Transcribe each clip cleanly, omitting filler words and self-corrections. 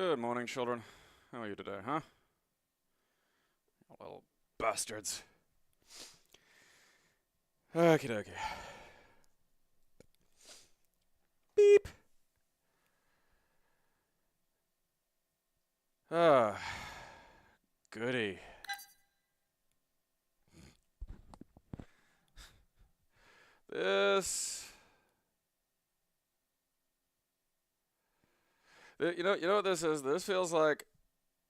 Good morning, children. How are you today, huh? Little bastards. Okie dokie. Beep. Ah, goody. This. You know what this is? This feels like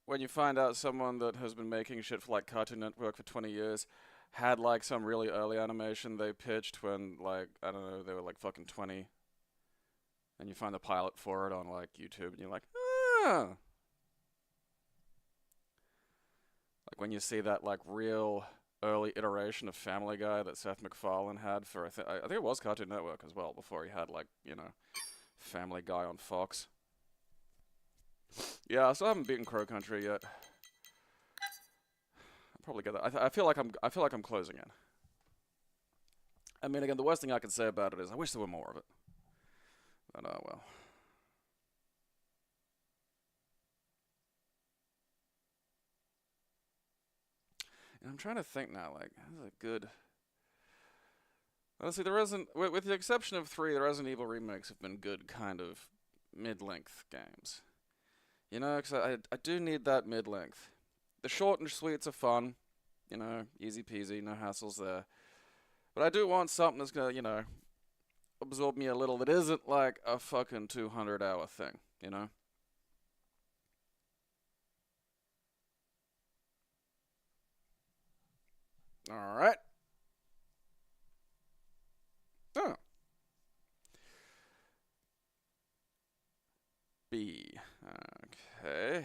when you find out someone that has been making shit for like Cartoon Network for 20 years had like some really early animation they pitched when like, I don't know, they were like fucking 20. And you find the pilot for it on like YouTube and you're like, ah. Like when you see that like real early iteration of Family Guy that Seth MacFarlane had for I think it was Cartoon Network as well before he had like, you know, Family Guy on Fox. Yeah, I still haven't beaten Crow Country yet. I'll probably get that. I feel like I'm closing in. I mean, again, the worst thing I can say about it is I wish there were more of it. But oh well. And I'm trying to think now, like, this is a good. Honestly, with the exception of 3, the Resident Evil remakes have been good kind of mid-length games. You know, because I do need that mid-length. The short and sweets are fun, you know, easy peasy, no hassles there. But I do want something that's gonna, you know, absorb me a little that isn't like a fucking 200-hour thing, you know? Alright. Oh. B. Okay.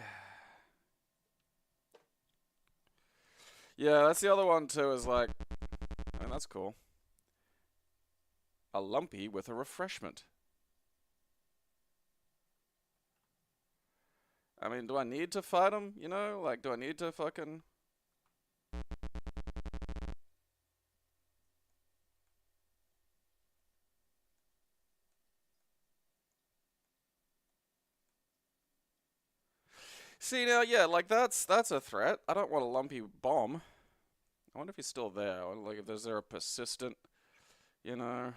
Yeah, that's the other one too, is like, I mean, that's cool. A lumpy with a refreshment. I mean, do I need to fight him? You know, like, do I need to fucking... See, now, yeah, like, that's a threat. I don't want a lumpy bomb. I wonder if he's still there. Like, if there's there a persistent, you know...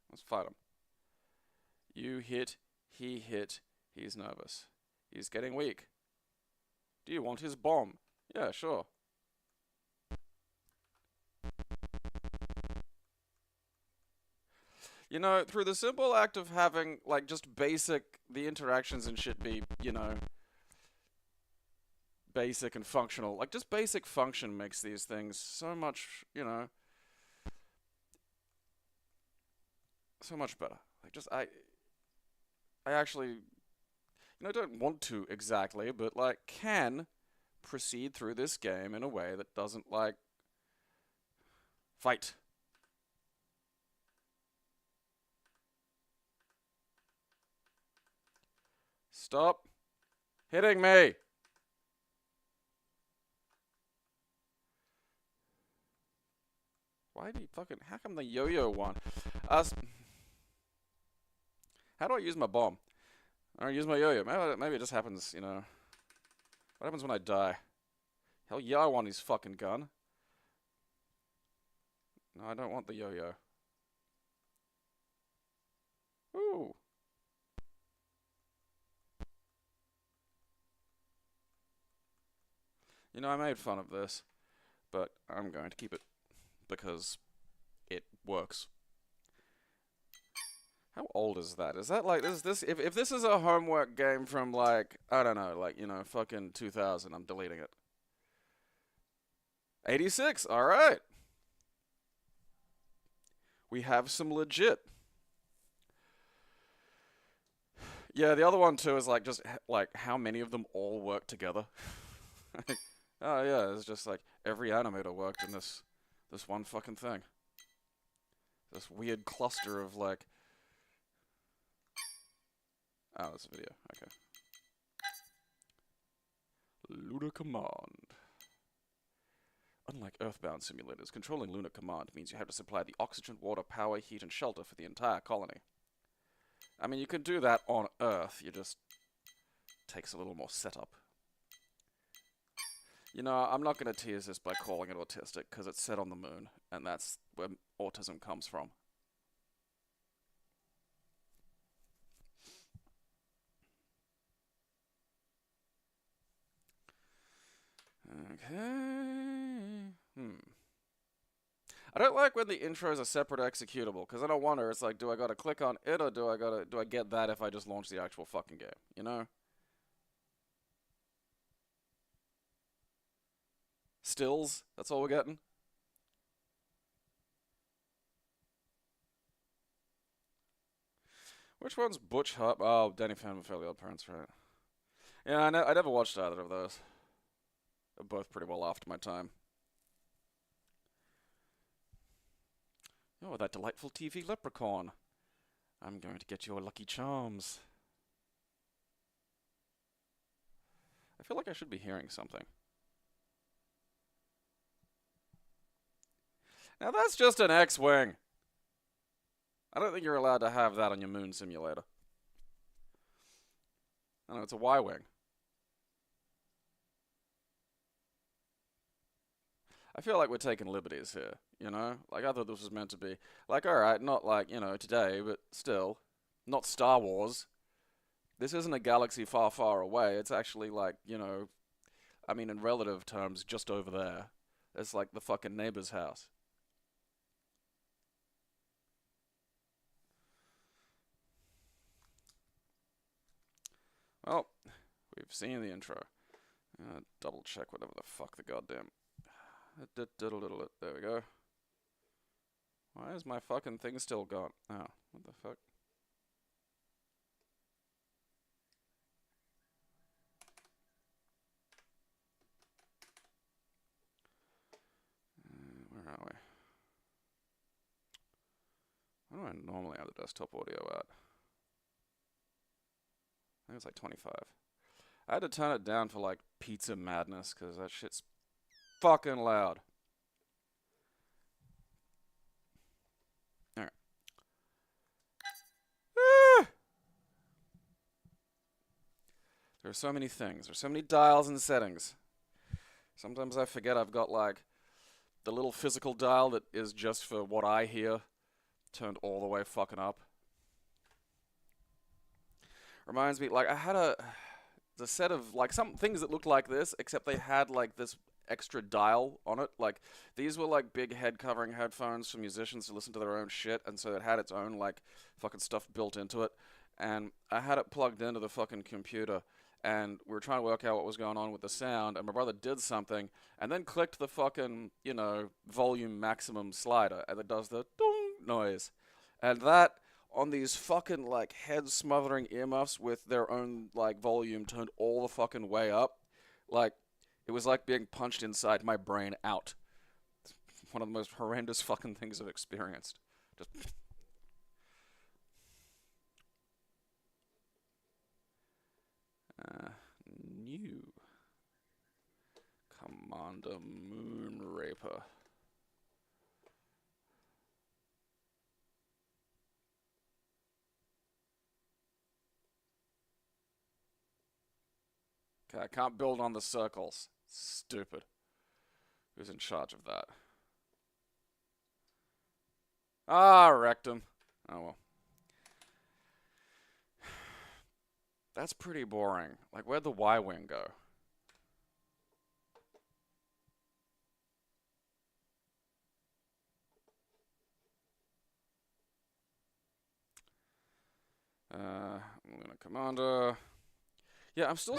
Let's fight him. You hit, he hit, he's nervous. He's getting weak. Do you want his bomb? Yeah, sure. You know, through the simple act of having, like, just basic, the interactions and shit be, you know, basic and functional. Like, just basic function makes these things so much, you know, so much better. Like, just, I actually, you know, don't want to exactly, but, like, can proceed through this game in a way that doesn't, like, fight. Stop hitting me! Why do you fucking... How come the yo-yo won? How do I use my bomb? I use my yo-yo. Maybe it just happens, you know. What happens when I die? Hell yeah, I want his fucking gun. No, I don't want the yo-yo. Ooh. You know, I made fun of this, but I'm going to keep it because it works. How old is that? Is that like this if this is a homework game from like, I don't know, like, you know, fucking 2000, I'm deleting it. 86. All right. We have some legit. Yeah, the other one too is like just like how many of them all work together. Oh yeah, it's just like every animator worked in this one fucking thing. This weird cluster of like... Oh, that's a video. Okay. Lunar Command. Unlike Earthbound simulators, controlling Lunar Command means you have to supply the oxygen, water, power, heat, and shelter for the entire colony. I mean, you can do that on Earth, you just takes a little more setup. You know, I'm not going to tease this by calling it autistic, because it's set on the moon, and that's where autism comes from. Okay. I don't like when the intro is a separate executable, because then I wonder, it's like, do I gotta click on it, or do I get that if I just launch the actual fucking game, you know? Stills, that's all we're getting? Which one's Butch Hart? Oh, Danny Phantom and Fairly Odd Parents, right? Yeah, I never watched either of those. They're both pretty well after my time. Oh, that delightful TV leprechaun. I'm going to get your Lucky Charms. I feel like I should be hearing something. Now that's just an X-Wing. I don't think you're allowed to have that on your moon simulator. I know, it's a Y-Wing. I feel like we're taking liberties here, you know? Like, I thought this was meant to be, like, alright, not like, you know, today, but still. Not Star Wars. This isn't a galaxy far, far away. It's actually like, you know, I mean, in relative terms, just over there. It's like the fucking neighbor's house. Well, we've seen the intro. Double check whatever the fuck the goddamn... There we go. Why is my fucking thing still gone? Oh, what the fuck? Where are we? Where do I normally have the desktop audio at? I think it's like 25. I had to turn it down for like pizza madness because that shit's fucking loud. Alright. There are so many things. There's so many dials and settings. Sometimes I forget I've got like the little physical dial that is just for what I hear turned all the way fucking up. Reminds me, like, I had the set of, like, some things that looked like this, except they had, like, this extra dial on it. Like, these were, like, big head-covering headphones for musicians to listen to their own shit, and so it had its own, like, fucking stuff built into it. And I had it plugged into the fucking computer, and we were trying to work out what was going on with the sound, and my brother did something, and then clicked the fucking, you know, volume maximum slider, and it does the dong noise. And that on these fucking like head smothering earmuffs with their own like volume turned all the fucking way up. Like it was like being punched inside my brain out. One of the most horrendous fucking things I've experienced. Just new Commander Moonraper. Okay, I can't build on the circles. Stupid. Who's in charge of that? Ah, wrecked him. Oh well. That's pretty boring. Like, where'd the Y-Wing go? Luna Commander. Yeah, I'm still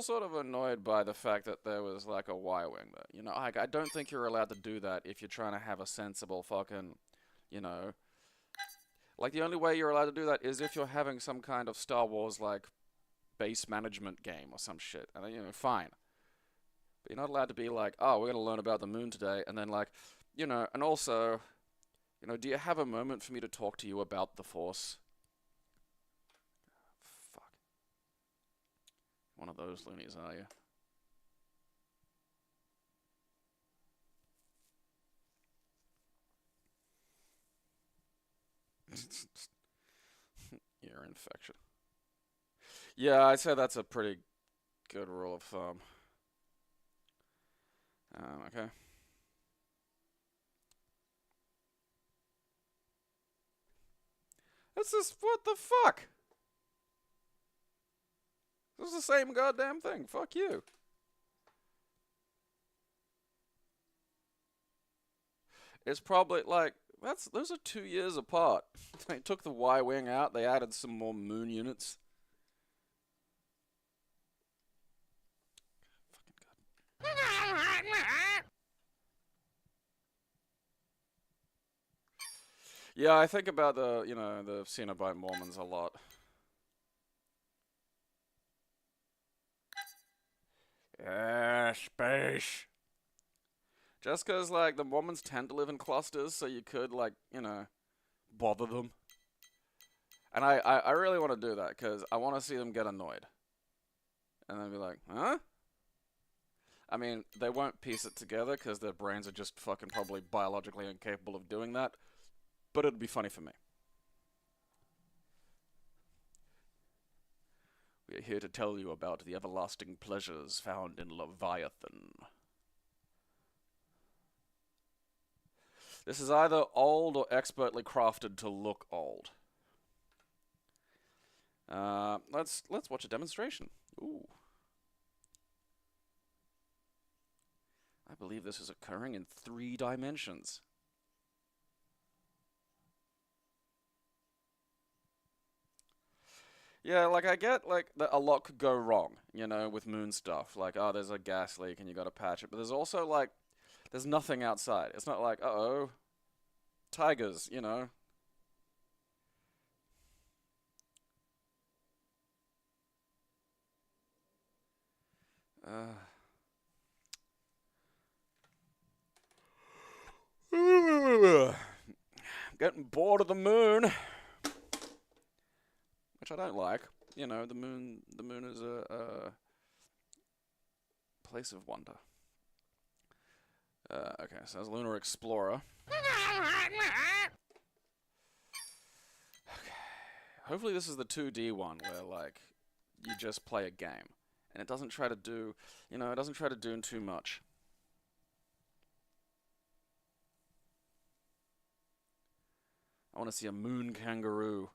sort of annoyed by the fact that there was like a Y-Wing there. You know, like I don't think you're allowed to do that if you're trying to have a sensible fucking, you know, like the only way you're allowed to do that is if you're having some kind of Star Wars like base management game or some shit. And then, you know, fine. But you're not allowed to be like, oh, we're gonna learn about the moon today, and then like, you know, and also, you know, do you have a moment for me to talk to you about the Force? Fuck. One of those loonies, are you? perfection. Yeah, I'd say that's a pretty good rule of thumb. Okay. This is, what the fuck? This is the same goddamn thing. Fuck you. It's probably like, those are 2 years apart. They took the Y wing out, they added some more moon units. Yeah, I think about the Cenobite Mormons a lot. Yeah, space. Just because, like, the Mormons tend to live in clusters, so you could, like, bother them. And I really want to do that, because I want to see them get annoyed. And then be like, huh? I mean, they won't piece it together, because their brains are just fucking probably biologically incapable of doing that. But it'd be funny for me. We are here to tell you about the everlasting pleasures found in Leviathan. This is either old or expertly crafted to look old. Let's watch a demonstration. Ooh. I believe this is occurring in 3 dimensions. Yeah, like, I get, like, that a lot could go wrong, with moon stuff. Like, oh, there's a gas leak and you gotta patch it. But there's also, like, there's nothing outside. It's not like, uh-oh, tigers, I'm getting bored of the moon. Which I don't like. The moon is a place of wonder. Okay, so there's Lunar Explorer. Okay. Hopefully this is the 2D one where, like, you just play a game. And it doesn't try to do, it doesn't try to do too much. I want to see a moon kangaroo.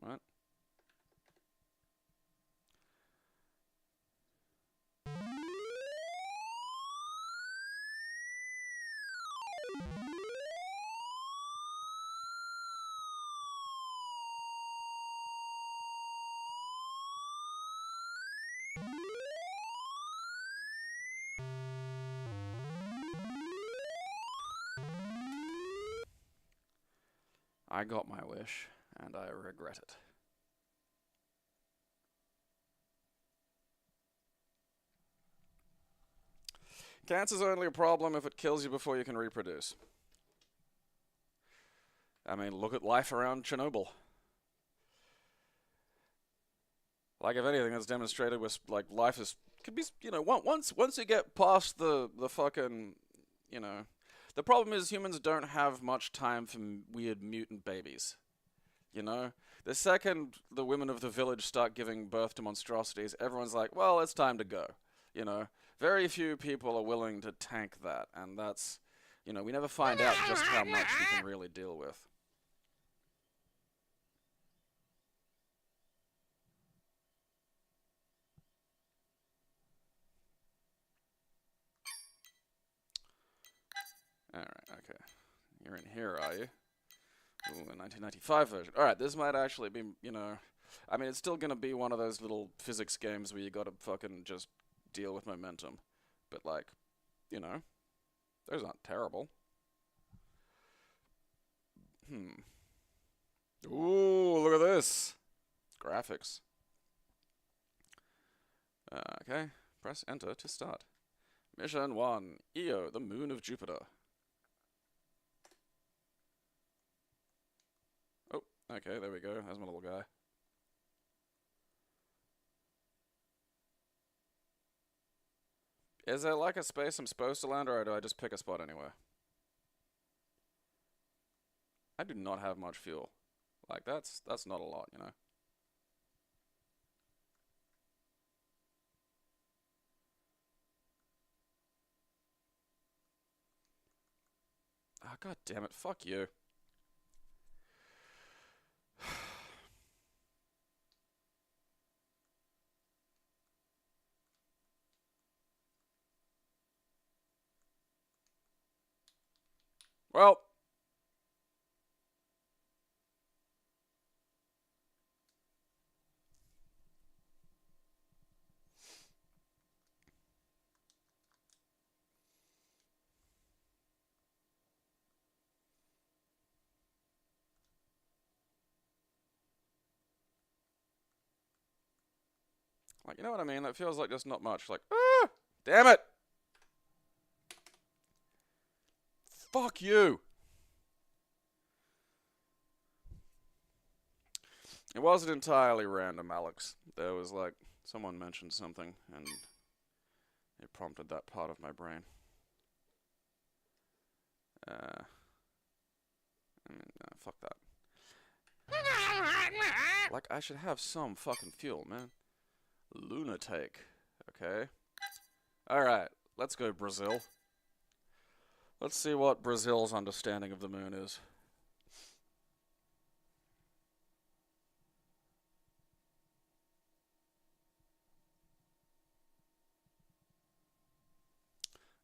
What? I got my wish, and I regret it. Cancer's only a problem if it kills you before you can reproduce. I mean, look at life around Chernobyl. Like, if anything, that's demonstrated with, like, life is, could be, once you get past the fucking, the problem is humans don't have much time for weird mutant babies. The second the women of the village start giving birth to monstrosities, everyone's like, well, it's time to go. Very few people are willing to tank that, and that's, we never find out just how much we can really deal with. Alright, okay. You're in here, are you? Ooh, the 1995 version. Alright, this might actually be, I mean, it's still gonna be one of those little physics games where you gotta fucking just deal with momentum. But, like, those aren't terrible. Ooh, look at this. Graphics. Okay, press enter to start. Mission 1, Io, the moon of Jupiter. Oh, okay, there we go. There's my little guy. Is there like a space I'm supposed to land, or do I just pick a spot anywhere? I do not have much fuel. Like, that's not a lot, you know? Ah, god damn it, fuck you. Well. Like, you know what I mean? That feels like just not much. Like, ah! Damn it! Fuck you! It wasn't entirely random, Alex. There was like, someone mentioned something, and it prompted that part of my brain. Fuck that. Like, I should have some fucking fuel, man. Lunatic. Okay. Alright, let's go Brazil. Let's see what Brazil's understanding of the moon is.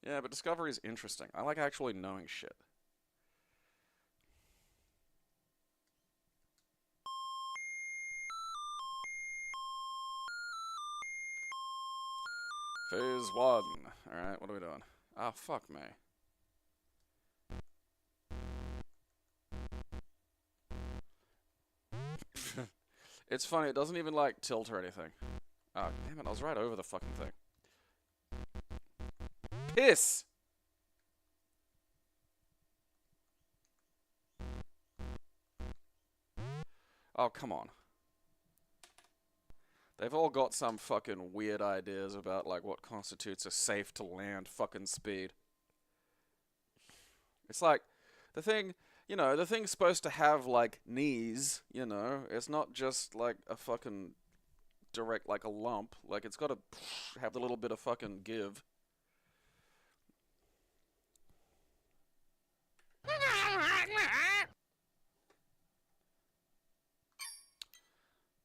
Yeah, but Discovery is interesting. I like actually knowing shit. Phase 1. Alright, what are we doing? Ah, fuck me. It's funny, it doesn't even, like, tilt or anything. Oh, damn it, I was right over the fucking thing. Piss! Oh, come on. They've all got some fucking weird ideas about, like, what constitutes a safe-to-land fucking speed. It's like, the thing, you know, the thing's supposed to have, like, knees, you know? It's not just, like, a fucking direct, like, a lump. Like, it's gotta have a little bit of fucking give.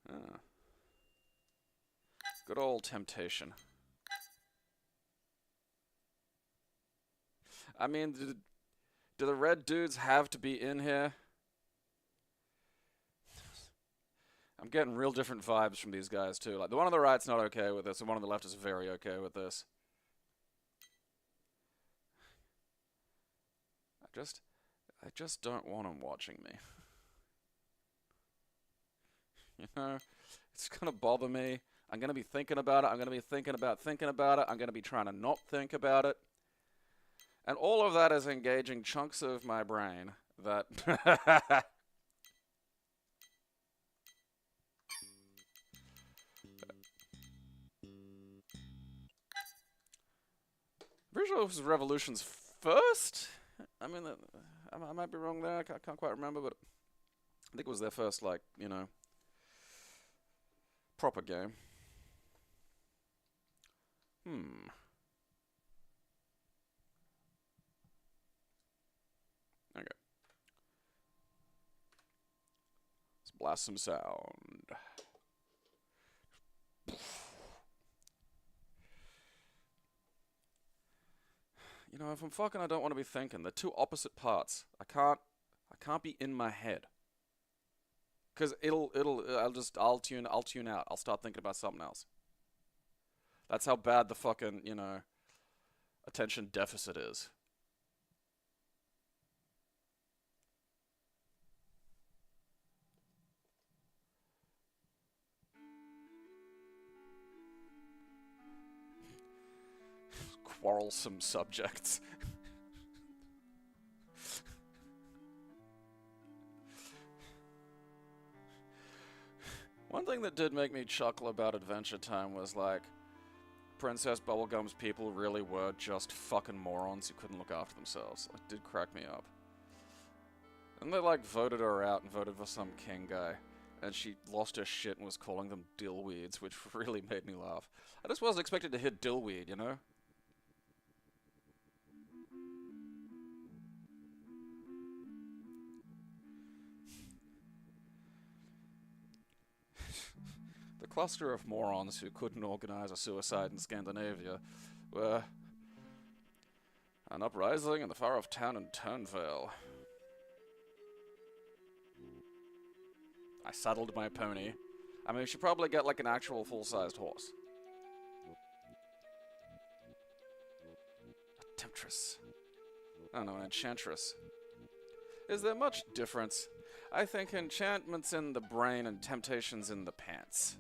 Ah. Good old temptation. I mean, do the red dudes have to be in here? I'm getting real different vibes from these guys, too. Like, the one on the right's not okay with this, and one on the left is very okay with this. I just don't want them watching me. You know? It's gonna bother me. I'm gonna be thinking about it. I'm gonna be thinking about it. I'm gonna be trying to not think about it. And all of that is engaging chunks of my brain that... Pretty sure it was Revolution's first? I mean, I might be wrong there. I can't quite remember, but I think it was their first, like, you know, proper game. Okay. Let's blast some sound. You know, if I'm fucking, I don't want to be thinking. They're two opposite parts. I can't be in my head. Cause I'll tune out. I'll start thinking about something else. That's how bad the fucking, you know, attention deficit is. Quarrelsome subjects. One thing that did make me chuckle about Adventure Time was like, Princess Bubblegum's people really were just fucking morons who couldn't look after themselves. It did crack me up. And they, like, voted her out and voted for some king guy. And she lost her shit and was calling them dillweeds, which really made me laugh. I just wasn't expected to hear dillweed, you know? The cluster of morons who couldn't organize a suicide in Scandinavia were an uprising in the far-off town in Turnvale. I saddled my pony. I mean, we should probably get, like, an actual full-sized horse. A temptress. Oh no, an enchantress. Is there much difference? I think enchantment's in the brain and temptation's in the pants.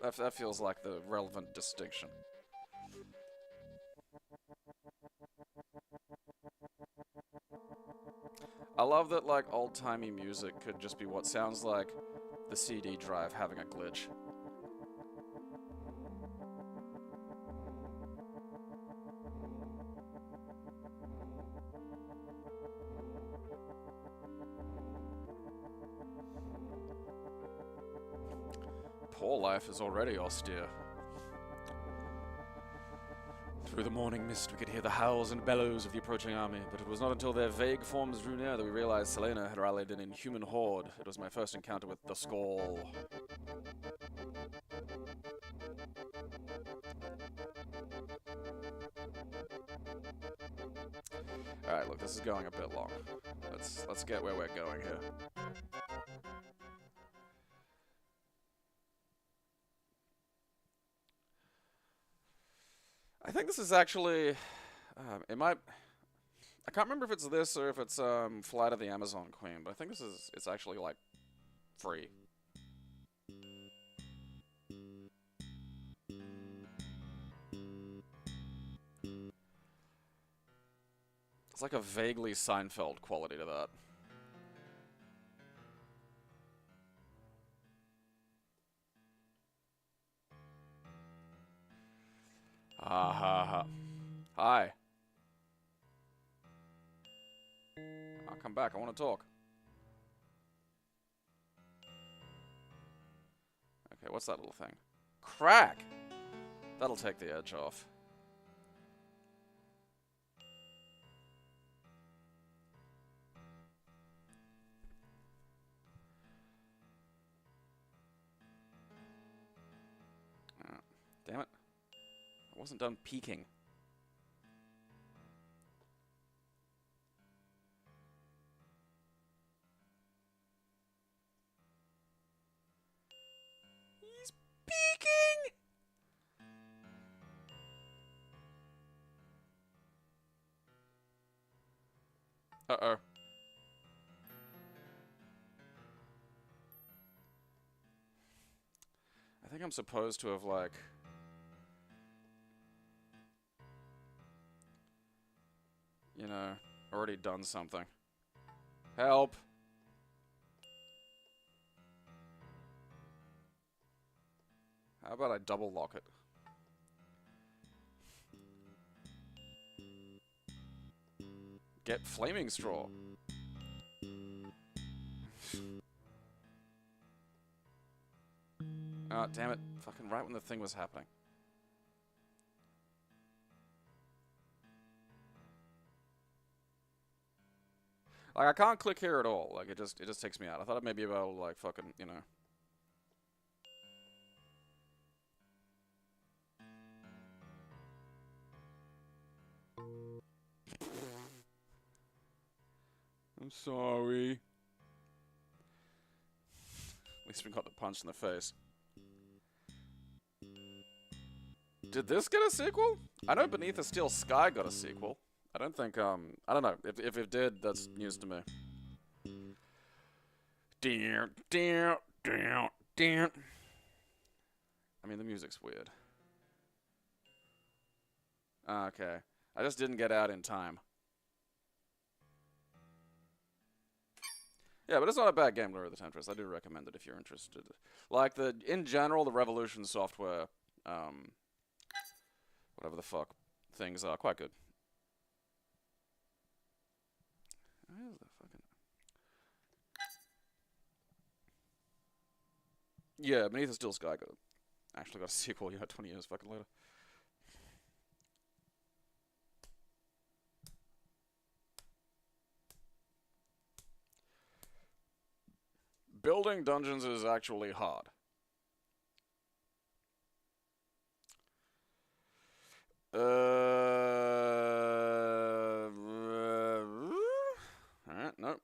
That feels like the relevant distinction. I love that, like, old-timey music could just be what sounds like the CD drive having a glitch. Poor life is already austere. Through the morning mist, we could hear the howls and bellows of the approaching army, but it was not until their vague forms drew near that we realized Selena had rallied an inhuman horde. It was my first encounter with the Skull. Alright, look, this is going a bit long. Let's get where we're going here. I think this is actually, it might, I can't remember if it's this or if it's Flight of the Amazon Queen, but I think it's actually, like, free. It's like a vaguely Seinfeld quality to that. Ha ha ha. Hi. I'll come back. I want to talk. Okay, what's that little thing? Crack! That'll take the edge off. Damn it. I wasn't done peeking. He's peeking! Uh-oh. I think I'm supposed to have, like... you know, already done something. Help! How about I double lock it? Get flaming straw. Ah, damn it. Fucking right when the thing was happening. Like, I can't click here at all. Like, it just takes me out. I thought I may be able to, like, fucking, you know. I'm sorry. At least we got the punch in the face. Did this get a sequel? I know Beneath a Steel Sky got a sequel. I don't think, I don't know. If it did, that's news to me. I mean, the music's weird. Okay. I just didn't get out in time. Yeah, but it's not a bad game, Lure of the Temptress. I do recommend it if you're interested. Like, in general, the Revolution software whatever the fuck things are. Quite good. Where's the fucking... Yeah, Beneath the Still Sky got actually got a sequel, 20 years fucking later. Building dungeons is actually hard. Alright, nope.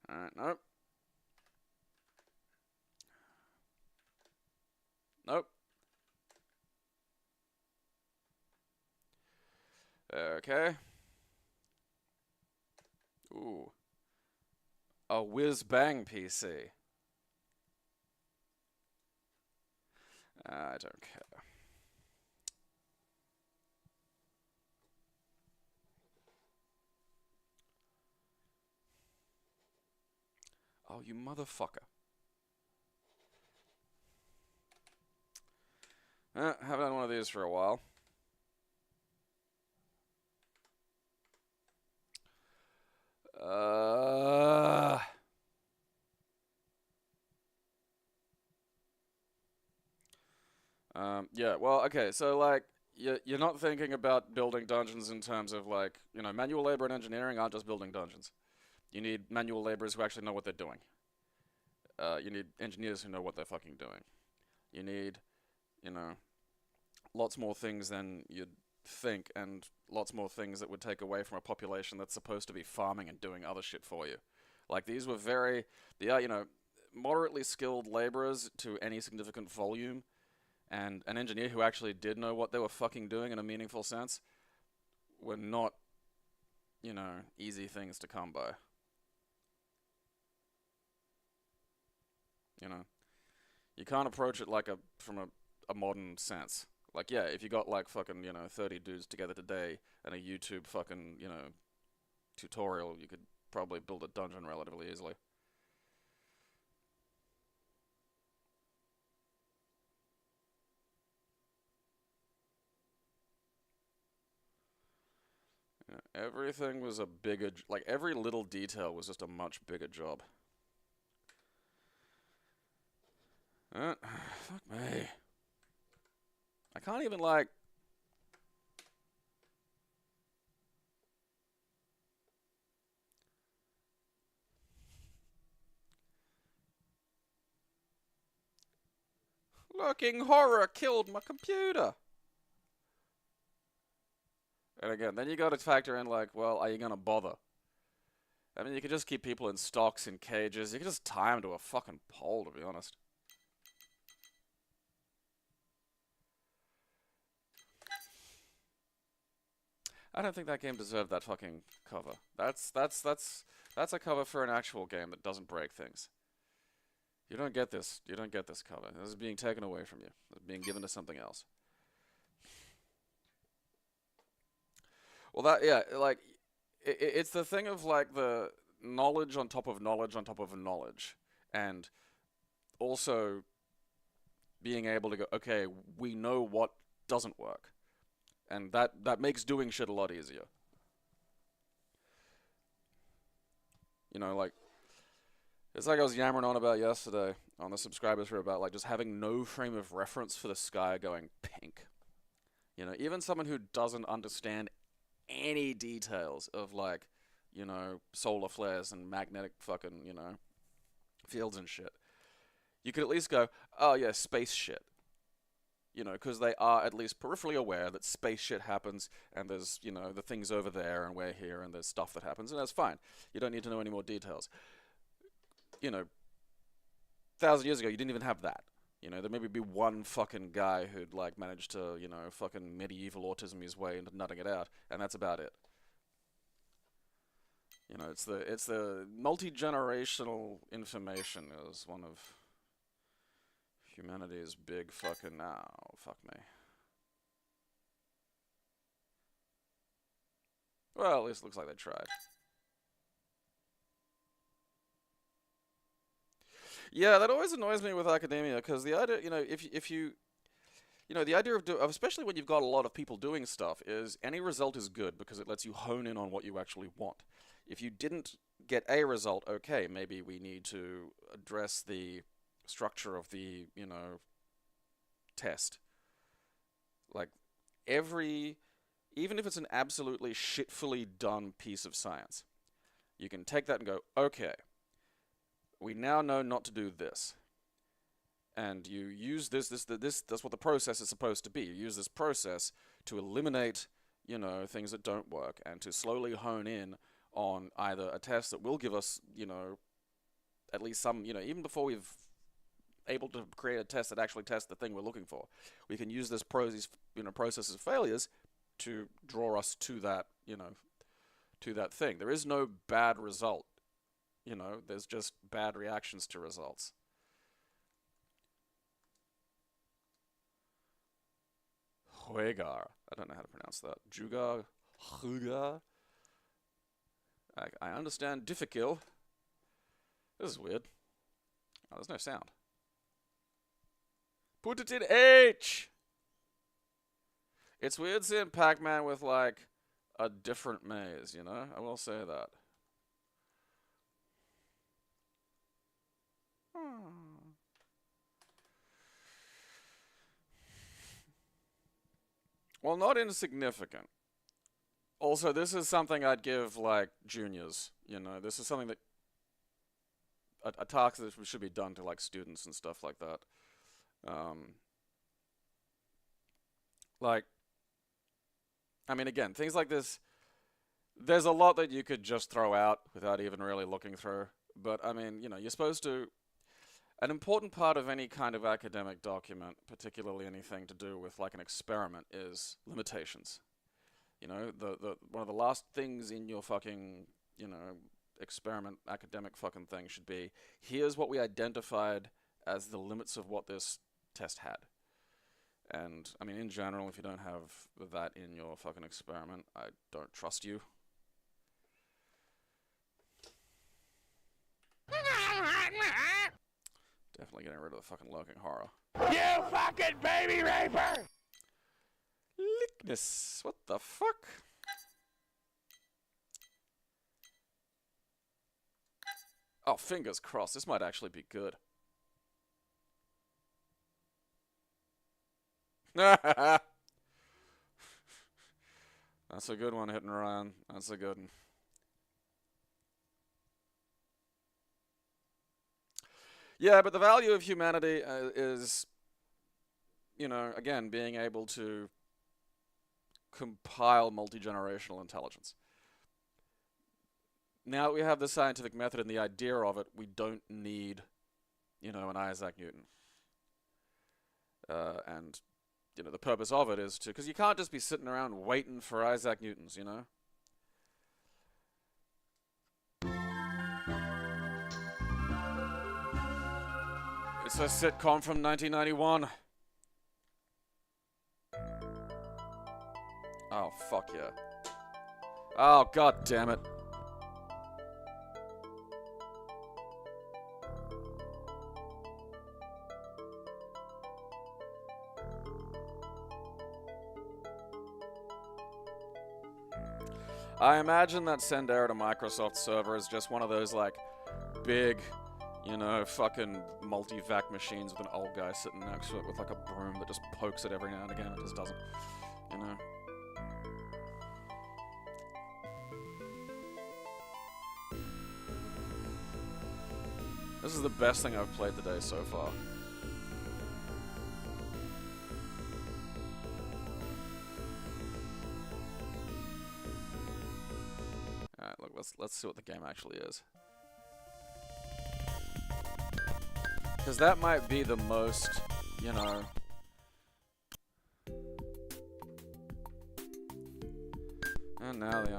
Alright, nope. Nope. Okay. Ooh. A whiz-bang PC. I don't care. Oh, you motherfucker. Haven't done one of these for a while. Yeah, well, okay, so, like, you're not thinking about building dungeons in terms of, like, manual labor and engineering aren't just building dungeons. You need manual laborers who actually know what they're doing. You need engineers who know what they're fucking doing. You need, lots more things than you'd think, and lots more things that would take away from a population that's supposed to be farming and doing other shit for you. Like, these were moderately skilled laborers to any significant volume, and an engineer who actually did know what they were fucking doing in a meaningful sense were not, easy things to come by. You can't approach it like from a modern sense. Like, yeah, if you got like fucking, 30 dudes together today and a YouTube fucking, tutorial, you could probably build a dungeon relatively easily. Everything was a bigger, like every little detail was just a much bigger job. Fuck me. I can't even like... Looking horror killed my computer. And again, then you gotta factor in like, well, are you gonna bother? I mean, you could just keep people in stocks, in cages. You could just tie them to a fucking pole, to be honest. I don't think that game deserved that fucking cover. That's a cover for an actual game that doesn't break things. You don't get this. You don't get this cover. This is being taken away from you. It's being given to something else. Well, like, it's the thing of, like, the knowledge on top of knowledge on top of knowledge. And also being able to go, okay, we know what doesn't work. And that makes doing shit a lot easier. Like, it's like I was yammering on about yesterday on the subscribers for about, like, just having no frame of reference for the sky going pink. Even someone who doesn't understand any details of, like, solar flares and magnetic fucking, fields and shit. You could at least go, oh yeah, space shit. Because they are at least peripherally aware that space shit happens, and there's, the things over there, and we're here, and there's stuff that happens, and that's fine. You don't need to know any more details. 1,000 years ago, you didn't even have that. There maybe be one fucking guy who'd, like, managed to, fucking medieval autism his way into nutting it out, and that's about it. It's the multi-generational information is one of humanity's big fucking... Oh, fuck me. Well, at least it looks like they tried. Yeah, that always annoys me with academia because the idea, if you, the idea of especially when you've got a lot of people doing stuff, is any result is good because it lets you hone in on what you actually want. If you didn't get a result, okay, maybe we need to address the structure of the, test. Like every, even if it's an absolutely shitfully done piece of science, you can take that and go, okay, we now know not to do this. And you use this, that's what the process is supposed to be. You use this process to eliminate, things that don't work and to slowly hone in on either a test that will give us, at least some, even before we've able to create a test that actually tests the thing we're looking for. We can use this process of failures to draw us to that, to that thing. There is no bad result, there's just bad reactions to results. Huegar. I don't know how to pronounce that. Jugar? Hugar? I understand difficult. This is weird. Oh, there's no sound. Put it in H! It's weird seeing Pac-Man with, like, a different maze, I will say that. Well, not insignificant. Also, this is something I'd give, like, juniors, This is something that... A task that should be done to, like, students and stuff like that. I mean, again, things like this, there's a lot that you could just throw out without even really looking through. But, I mean, you're supposed to... An important part of any kind of academic document, particularly anything to do with, like, an experiment, is limitations. One of the last things in your fucking, experiment academic fucking thing should be, here's what we identified as the limits of what this test had. And, I mean, in general, if you don't have that in your fucking experiment, I don't trust you. Definitely getting rid of the fucking lurking horror. You fucking baby raper! Lickness, what the fuck? Oh, fingers crossed, this might actually be good. That's a good one, hitting Ryan. That's a good one. Yeah, but the value of humanity is, again, being able to compile multi-generational intelligence. Now that we have the scientific method and the idea of it, we don't need, an Isaac Newton. And, the purpose of it is to... Because you can't just be sitting around waiting for Isaac Newtons, It's a sitcom from 1991. Oh, fuck yeah. Oh, god damn it. I imagine that send error to Microsoft server is just one of those, like, big, fucking multi-vac machines with an old guy sitting next to it with, like, a broom that just pokes it every now and again. It just doesn't, This is the best thing I've played today so far. Alright, look, let's see what the game actually is. Because that might be the most, And now the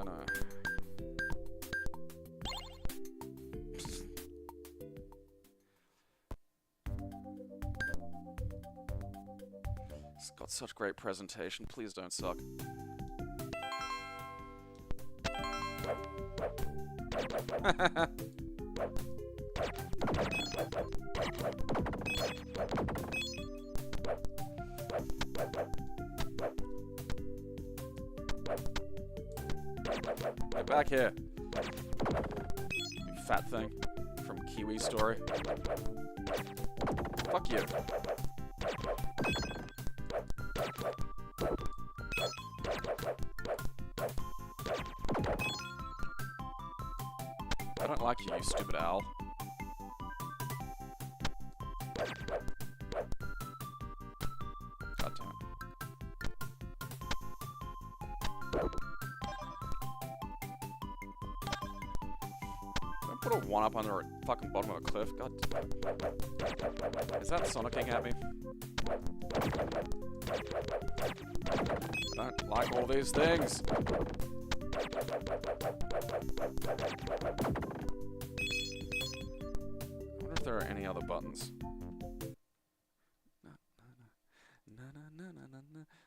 It's got such great presentation. Please don't suck. back here. You fat thing from Kiwi Story. Fuck you. I don't like you, you stupid owl. God damn it. Don't put a 1-up under a fucking bottom of a cliff. God damn it. Is that Sonicking at me? I don't like all these things. I wonder if there are any other buttons.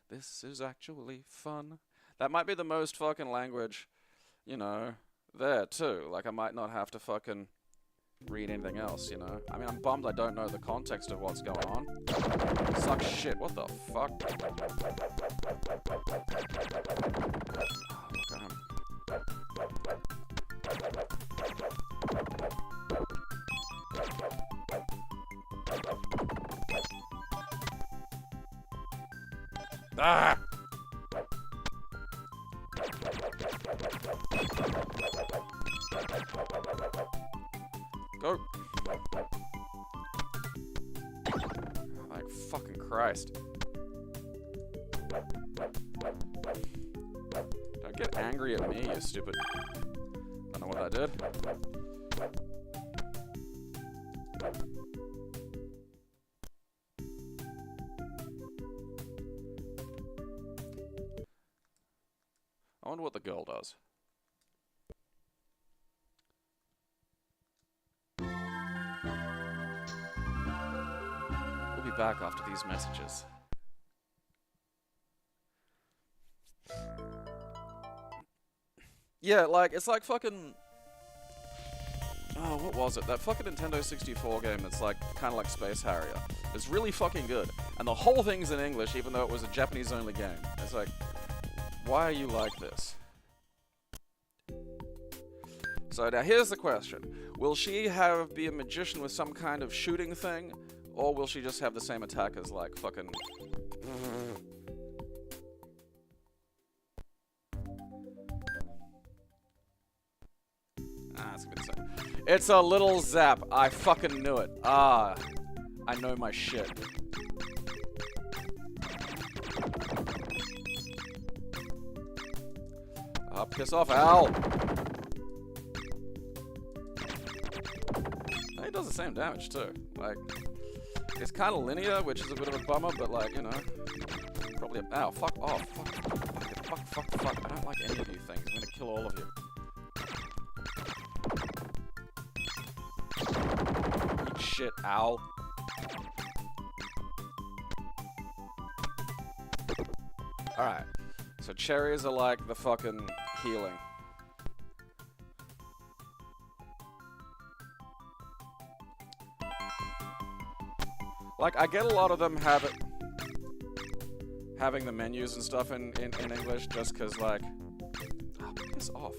This is actually fun. That might be the most fucking language, you know, there too. Like, I might not have to fucking read anything else, you know? I mean, I'm bummed I don't know the context of what's going on. Sucks shit, what the fuck? Oh, look at him. Ah! Go! Like, fucking Christ. Don't get angry at me, you stupid... Don't know what that did. I wonder what the girl does. We'll be back after these messages. Yeah, like, it's like fucking... Oh, what was it? That fucking Nintendo 64 game that's like, kind of like Space Harrier. It's really fucking good. And the whole thing's in English, even though it was a Japanese-only game. It's like... Why are you like this? So now here's the question. Will she be a magician with some kind of shooting thing? Or will she just have the same attack as like fucking... it's gonna be the same. It's a little zap. I fucking knew it. Ah. I know my shit. Piss off, Al! He does the same damage, too. Like, it's kind of linear, which is a bit of a bummer, but, like, you know... Probably a... Ow, fuck off. Fuck. I don't like any of you things. I'm gonna kill all of you. Eat shit, Al. Alright. So cherries are like the fucking healing. Like, I get a lot of them having the menus and stuff in English just because, like... Oh, piss off.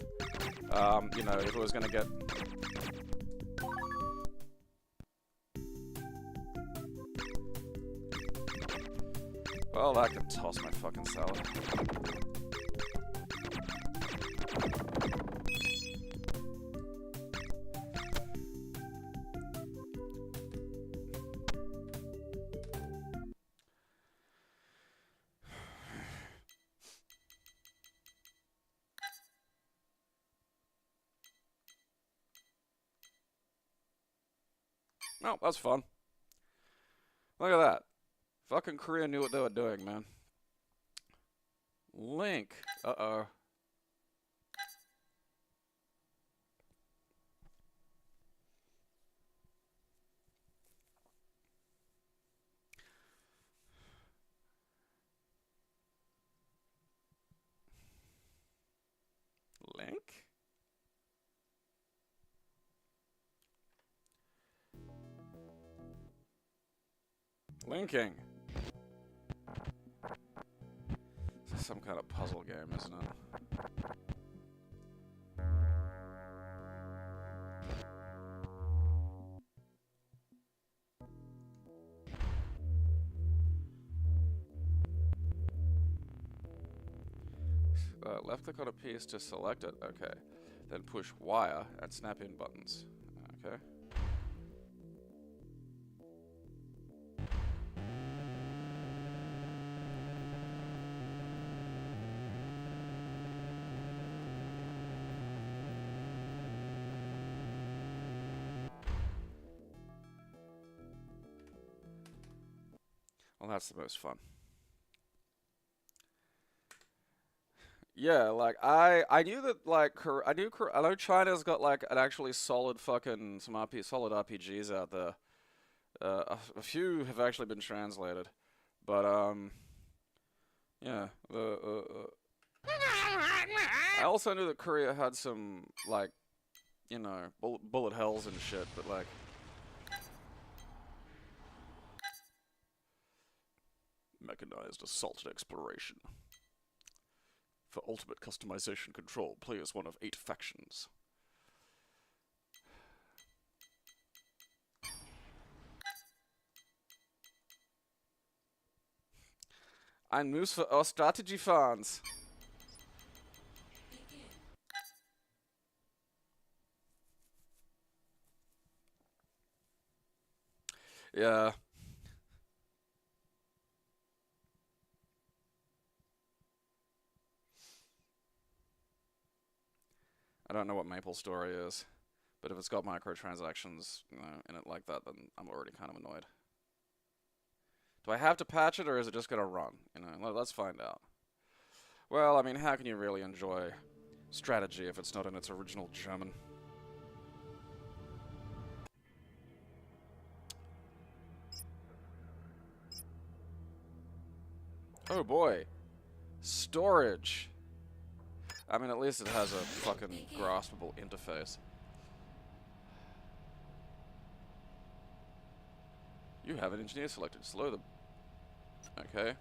You know, if it was gonna get... Well, I can toss my fucking salad. Oh, that's fun. Look at that. Fucking Korea knew what they were doing, man. Link. Uh-oh. Link? Linking. This is some kind of puzzle game, isn't it? left click on a piece to select it. Okay. Then push wire and snap in buttons. Okay. Well, that's the most fun. Yeah, like I knew that like I know China's got like an actually solid fucking solid RPGs out there. A few have actually been translated, but yeah. I also knew that Korea had some like bullet hells and shit, but like. Mechanized assault and exploration. For ultimate customization control, play as one of 8 factions. Ein Muss für our strategy fans. Yeah. I don't know what Maple Story is, but if it's got microtransactions, in it like that, then I'm already kind of annoyed. Do I have to patch it, or is it just gonna run? Let's find out. Well, I mean, how can you really enjoy strategy if it's not in its original German? Oh boy. Storage. I mean, at least it has a fucking graspable interface. You have an engineer selected. Slow them. Okay.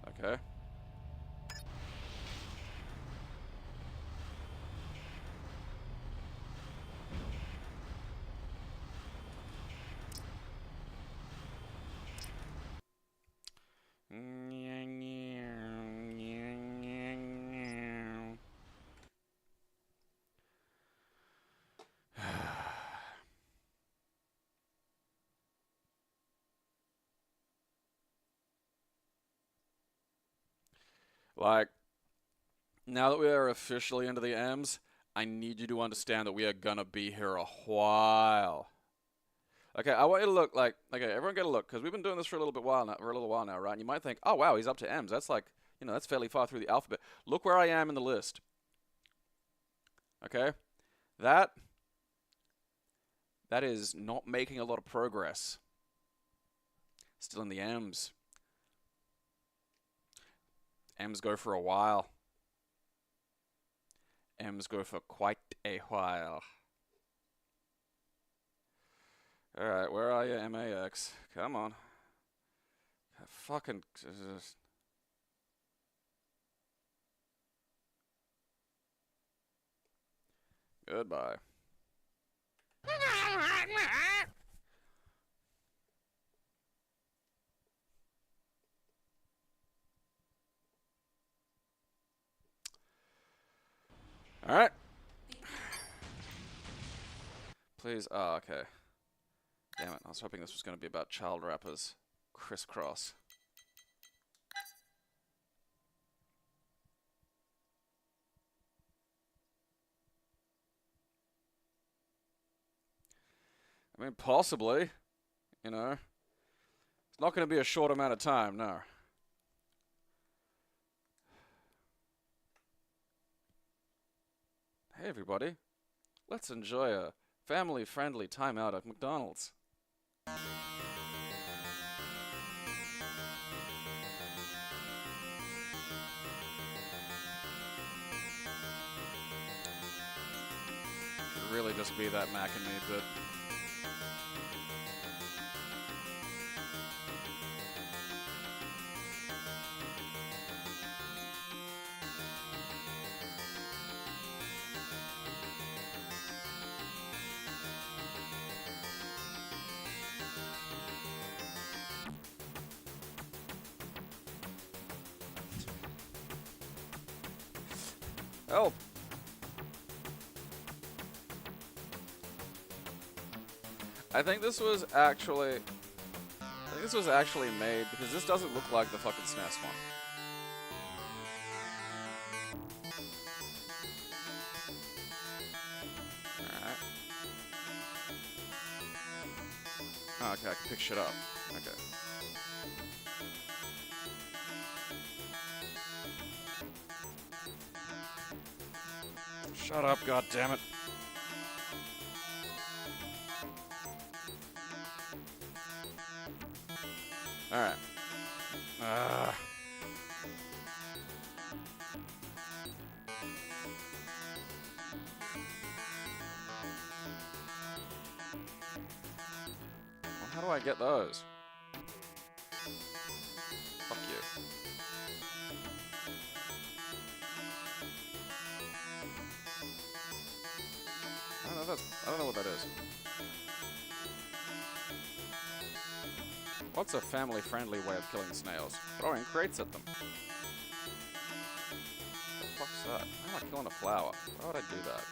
Okay. Like, now that we are officially into the M's, I need you to understand that we are gonna be here a while. Okay, I want you to look like, okay, everyone get a look, because we've been doing this for a little while now, right? And you might think, oh wow, he's up to M's. That's like, that's fairly far through the alphabet. Look where I am in the list. Okay? That is not making a lot of progress. Still in the M's. M's go for a while. M's go for quite a while. Alright, where are you, MAX? Come on. Fucking... Goodbye. Alright. Please. Oh, okay. Damn it. I was hoping this was going to be about child rappers. Crisscross. I mean, possibly. It's not going to be a short amount of time, no. Hey, everybody. Let's enjoy a family-friendly time out at McDonald's. Could really just be that Mac and me bit. Help! I think this was actually made because this doesn't look like the fucking SNES one. Alright. Oh, okay, I can pick shit up. Okay. Shut up, goddammit. Alright. Well, how do I get those? Fuck you. I don't know what that is. What's a family-friendly way of killing snails? Throwing crates at them. What the fuck's that? How am I killing a flower? Why would I do that?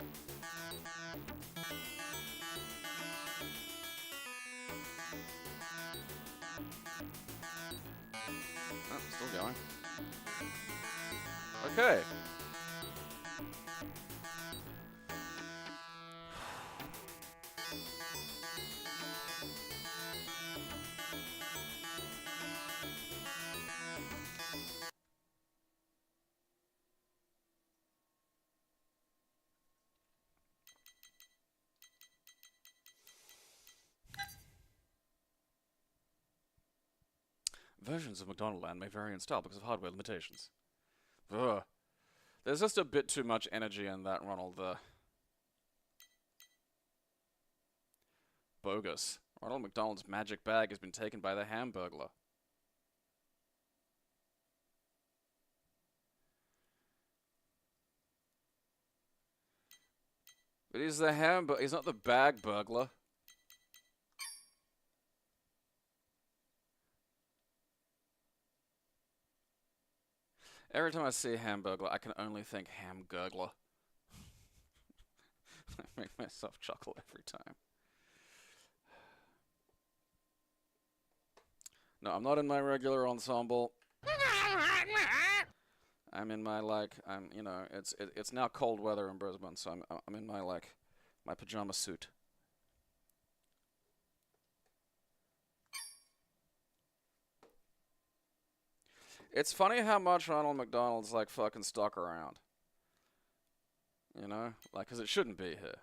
Oh, still going. Okay. Versions of McDonaldland may vary in style because of hardware limitations. Ugh. There's just a bit too much energy in that, Ronald. Bogus. Ronald McDonald's magic bag has been taken by the Hamburglar. But he's the he's not the bag burglar. Every time I see a Hamburglar, I can only think Hamgurgler. I make myself chuckle every time. No, I'm not in my regular ensemble. I'm in my, like, you know, it's now cold weather in Brisbane, so I'm in my, like, my pajama suit. It's funny how much Ronald McDonald's, like, fucking stuck around. You know? Like, because it shouldn't be here.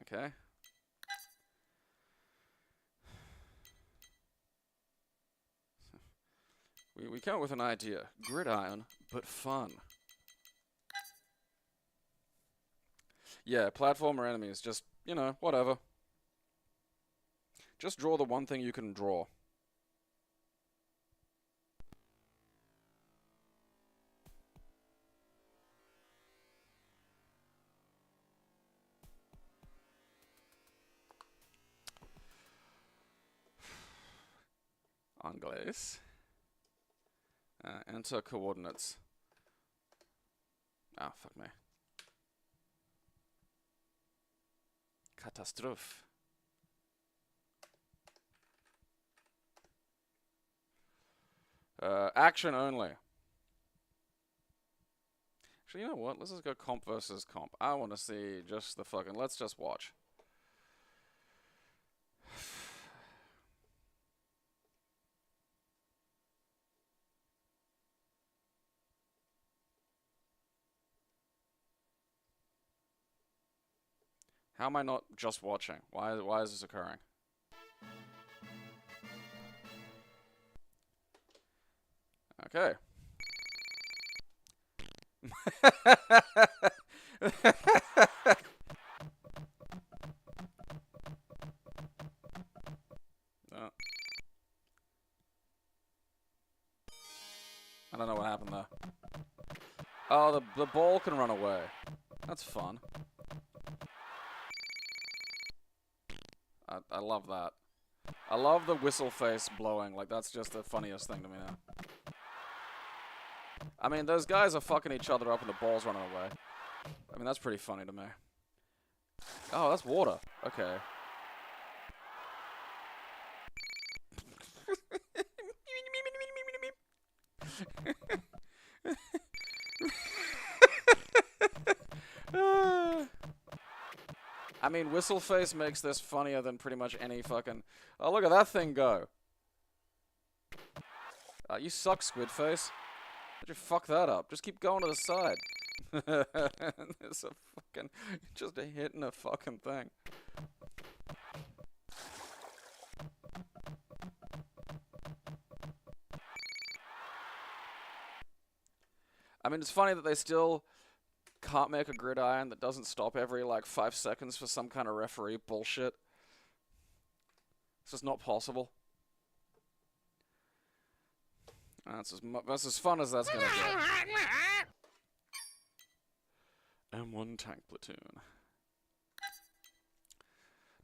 Okay. We come up with an idea. Gridiron, but fun. Yeah, platformer enemies, just, you know, whatever. Just draw the one thing you can draw. Anglais. Enter coordinates. Ah, fuck me. Catastrophe. Action only. Actually, you know what? Let's just go comp versus comp. I want to see just the fucking... Let's just watch. How am I not just watching? Why is this occurring? Okay. Oh. I don't know what happened there. Oh, the ball can run away. That's fun. I love that. I love the whistle face blowing. Like, that's just the funniest thing to me now. I mean, those guys are fucking each other up and the ball's running away. I mean, that's pretty funny to me. Oh, that's water. Okay. I mean, Whistleface makes this funnier than pretty much any fucking... Oh, look at that thing go. You suck, Squidface. How'd you fuck that up? Just keep going to the side. There's a fucking... Just a hit and a fucking thing. I mean, it's funny that they still can't make a gridiron that doesn't stop every, like, 5 seconds for some kind of referee bullshit. It's just not possible. That's as fun as that's gonna get. M1 tank platoon.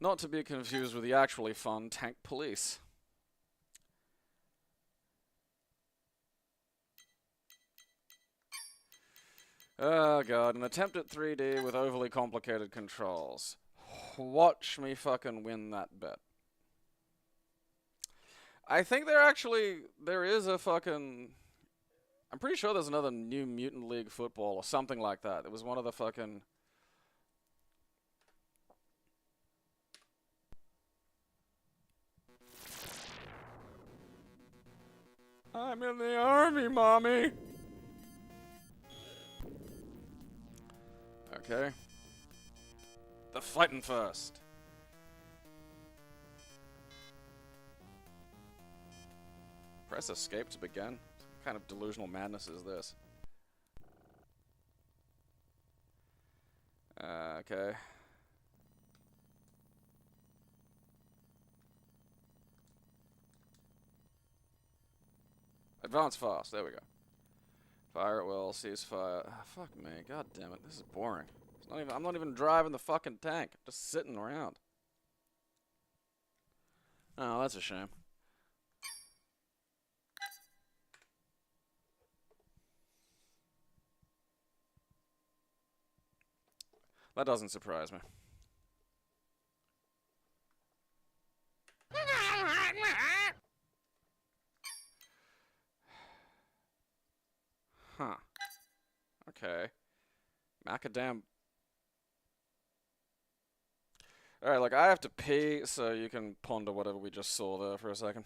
Not to be confused with the actually fun tank police. Oh god, an attempt at 3D with overly complicated controls. Watch me fucking win that bet. I think there is a fucking... I'm pretty sure there's another New Mutant League football or something like that. It was one of the fucking... I'm in the army, mommy! Okay. The fighting first. Press escape to begin. What kind of delusional madness is this? Okay. Advance fast. There we go. Fire at will. Ceasefire. Oh, fuck me. God damn it. This is boring. It's not even, I'm not even driving the fucking tank. I'm just sitting around. Oh, that's a shame. That doesn't surprise me. Huh. Okay. Macadam. Alright, look, I have to pee, so you can ponder whatever we just saw there for a second.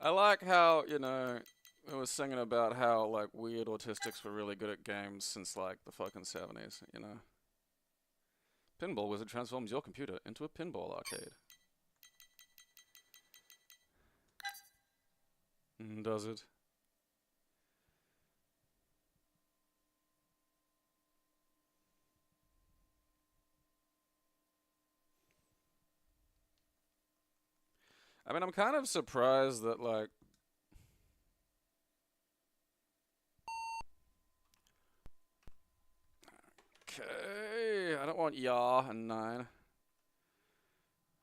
I like how, you know, I was singing about how, like, weird autistics were really good at games since, like, the fucking 70s, you know? Pinball Wizard transforms your computer into a pinball arcade. Does it? I mean, I'm kind of surprised that, like... Okay, I don't want yaw and 9.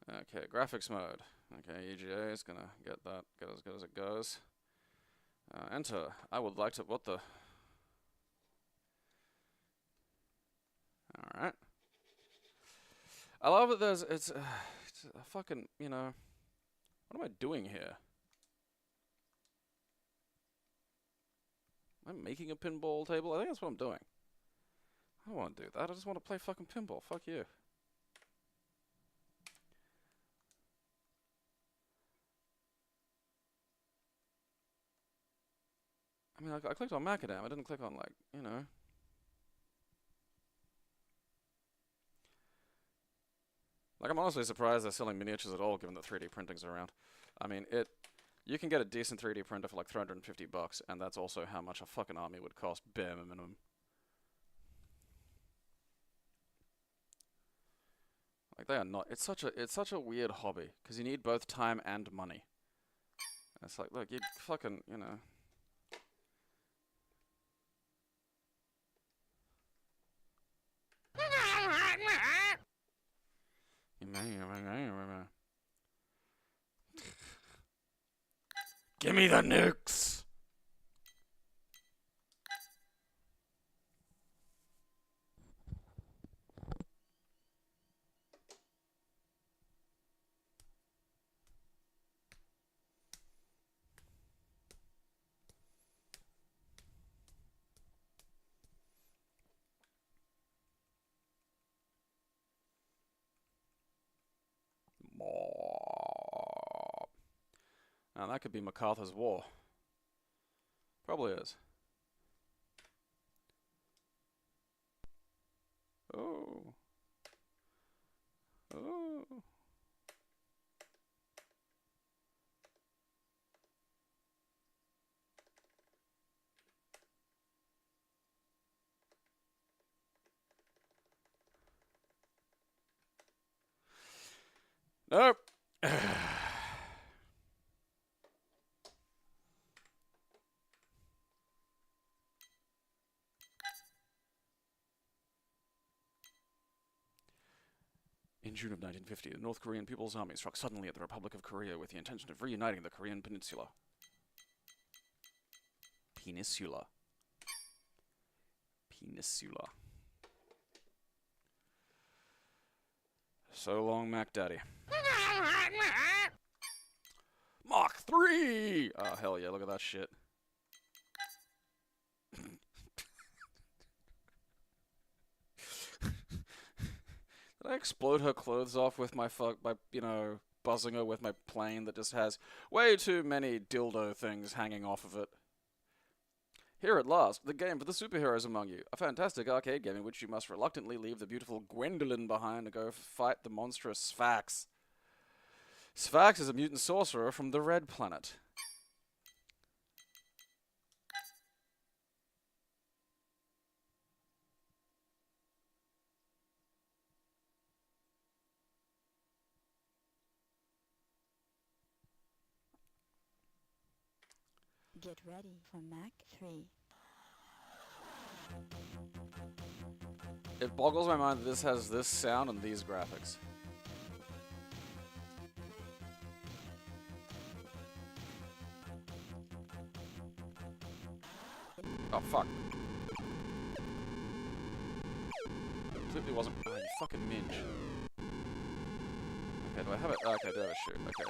Okay, graphics mode. Okay, EGA is gonna get that, get as good as it goes. Enter. I would like to, what the... Alright. I love that there's, it's a fucking, you know... What am I doing here? Am I making a pinball table? I think that's what I'm doing. I don't want to do that. I just want to play fucking pinball. Fuck you. I mean, I clicked on Macadam. I didn't click on, like, you know. Like, I'm honestly surprised they're selling miniatures at all, given that 3D printing's around. I mean, you can get a decent 3D printer for like $350, and that's also how much a fucking army would cost, bare minimum. Like, they are not. It's such a weird hobby, because you need both time and money. And it's like, look, you fucking, you know. Give me the nukes! Now that could be MacArthur's War. Probably is. Oh. Oh. Nope. In June of 1950, the North Korean People's Army struck suddenly at the Republic of Korea with the intention of reuniting the Korean peninsula. Peninsula. Peninsula. So long, Mac Daddy. Mach 3! Oh, hell yeah, look at that shit. Did I explode her clothes off with my you know, buzzing her with my plane that just has way too many dildo things hanging off of it? Here at last, the game for the superheroes among you. A fantastic arcade game in which you must reluctantly leave the beautiful Gwendolyn behind to go fight the monstrous Sphax. Sphax is a mutant sorcerer from the Red Planet. Get ready for Mac 3. It boggles my mind that this has this sound and these graphics. Oh, fuck. Completely wasn't. Oh, you fucking minge. Okay, do I have it? Okay, I do have a shoot. Okay.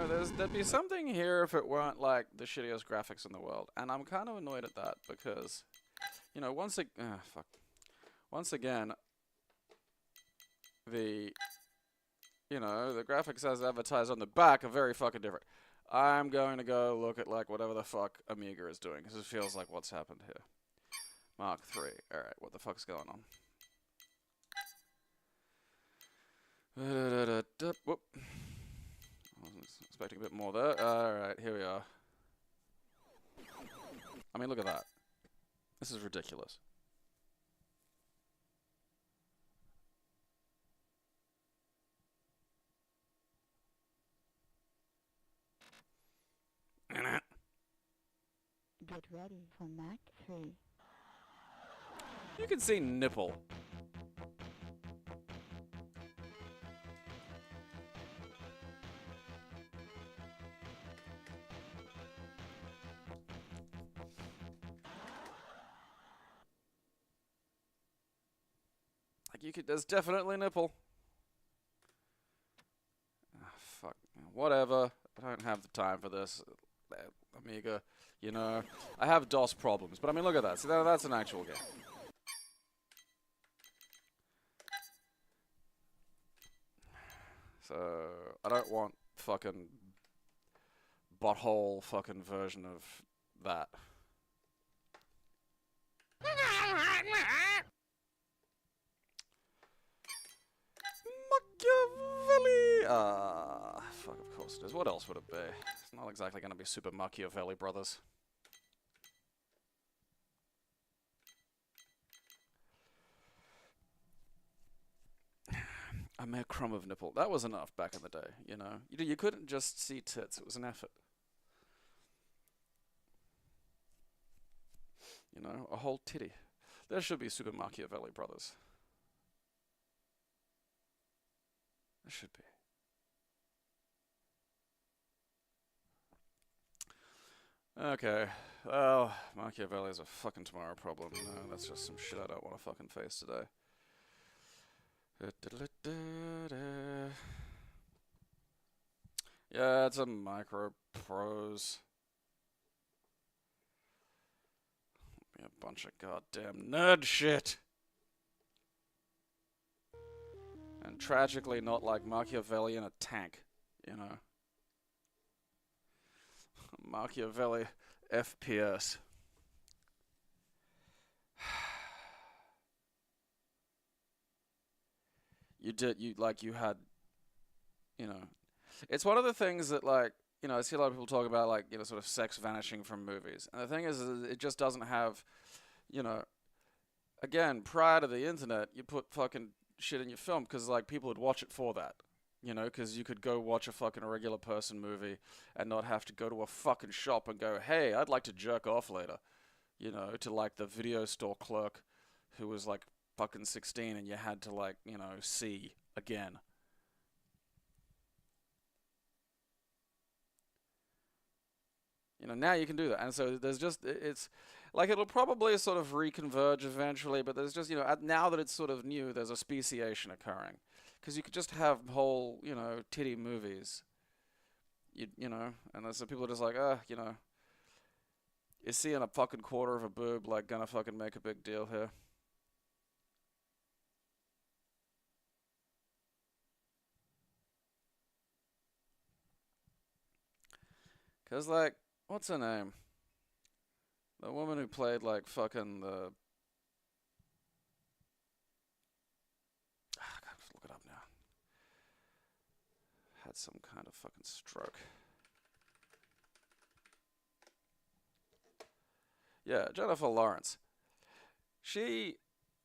know, there'd be something here if it weren't like the shittiest graphics in the world, and I'm kind of annoyed at that because, you know, once again, the graphics as advertised on the back are very fucking different. I'm going to go look at like whatever the fuck Amiga is doing because it feels like what's happened here. Mark 3. All right, what the fuck's going on? Whoop. I wasn't expecting a bit more there. Alright, here we are. I mean, look at that. This is ridiculous. Get ready for Mac 3. You can see nipple. There's definitely nipple. Fuck. Whatever. I don't have the time for this. Amiga, you know. I have DOS problems, but I mean, look at that. See, that's an actual game. So, I don't want fucking butthole fucking version of that. Machiavelli! Fuck, of course it is. What else would it be? It's not exactly going to be Super Machiavelli Brothers. A mere crumb of nipple. That was enough back in the day, you know. You couldn't just see tits. It was an effort. You know, a whole titty. There should be Super Machiavelli Brothers. There should be. Okay. Well, Machiavelli is a fucking tomorrow problem. You know, that's just some shit I don't want to fucking face today. Yeah, it's a micro prose. Be a bunch of goddamn nerd shit. And tragically not like Machiavelli in a tank, you know. Machiavelli FPS. You had, you know, it's one of the things that, like, you know, I see a lot of people talk about, like, you know, sort of sex vanishing from movies. And the thing is it just doesn't have, you know, again, prior to the internet, you put fucking shit in your film because, like, people would watch it for that. You know, because you could go watch a fucking regular person movie and not have to go to a fucking shop and go, hey, I'd like to jerk off later. You know, to, like, the video store clerk who was, like, fucking 16 and you had to, like, you know, see again. You know, now you can do that. And so there's just, it's, like, it'll probably sort of reconverge eventually, but there's just, you know, now that it's sort of new, there's a speciation occurring. Because you could just have whole, you know, titty movies. You know, and so people are just like, you know, is seeing a fucking quarter of a boob, like, gonna fucking make a big deal here? Because, like, what's her name? The woman who played, like, fucking the... I gotta look it up now. Had some kind of fucking stroke. Yeah, Jennifer Lawrence. She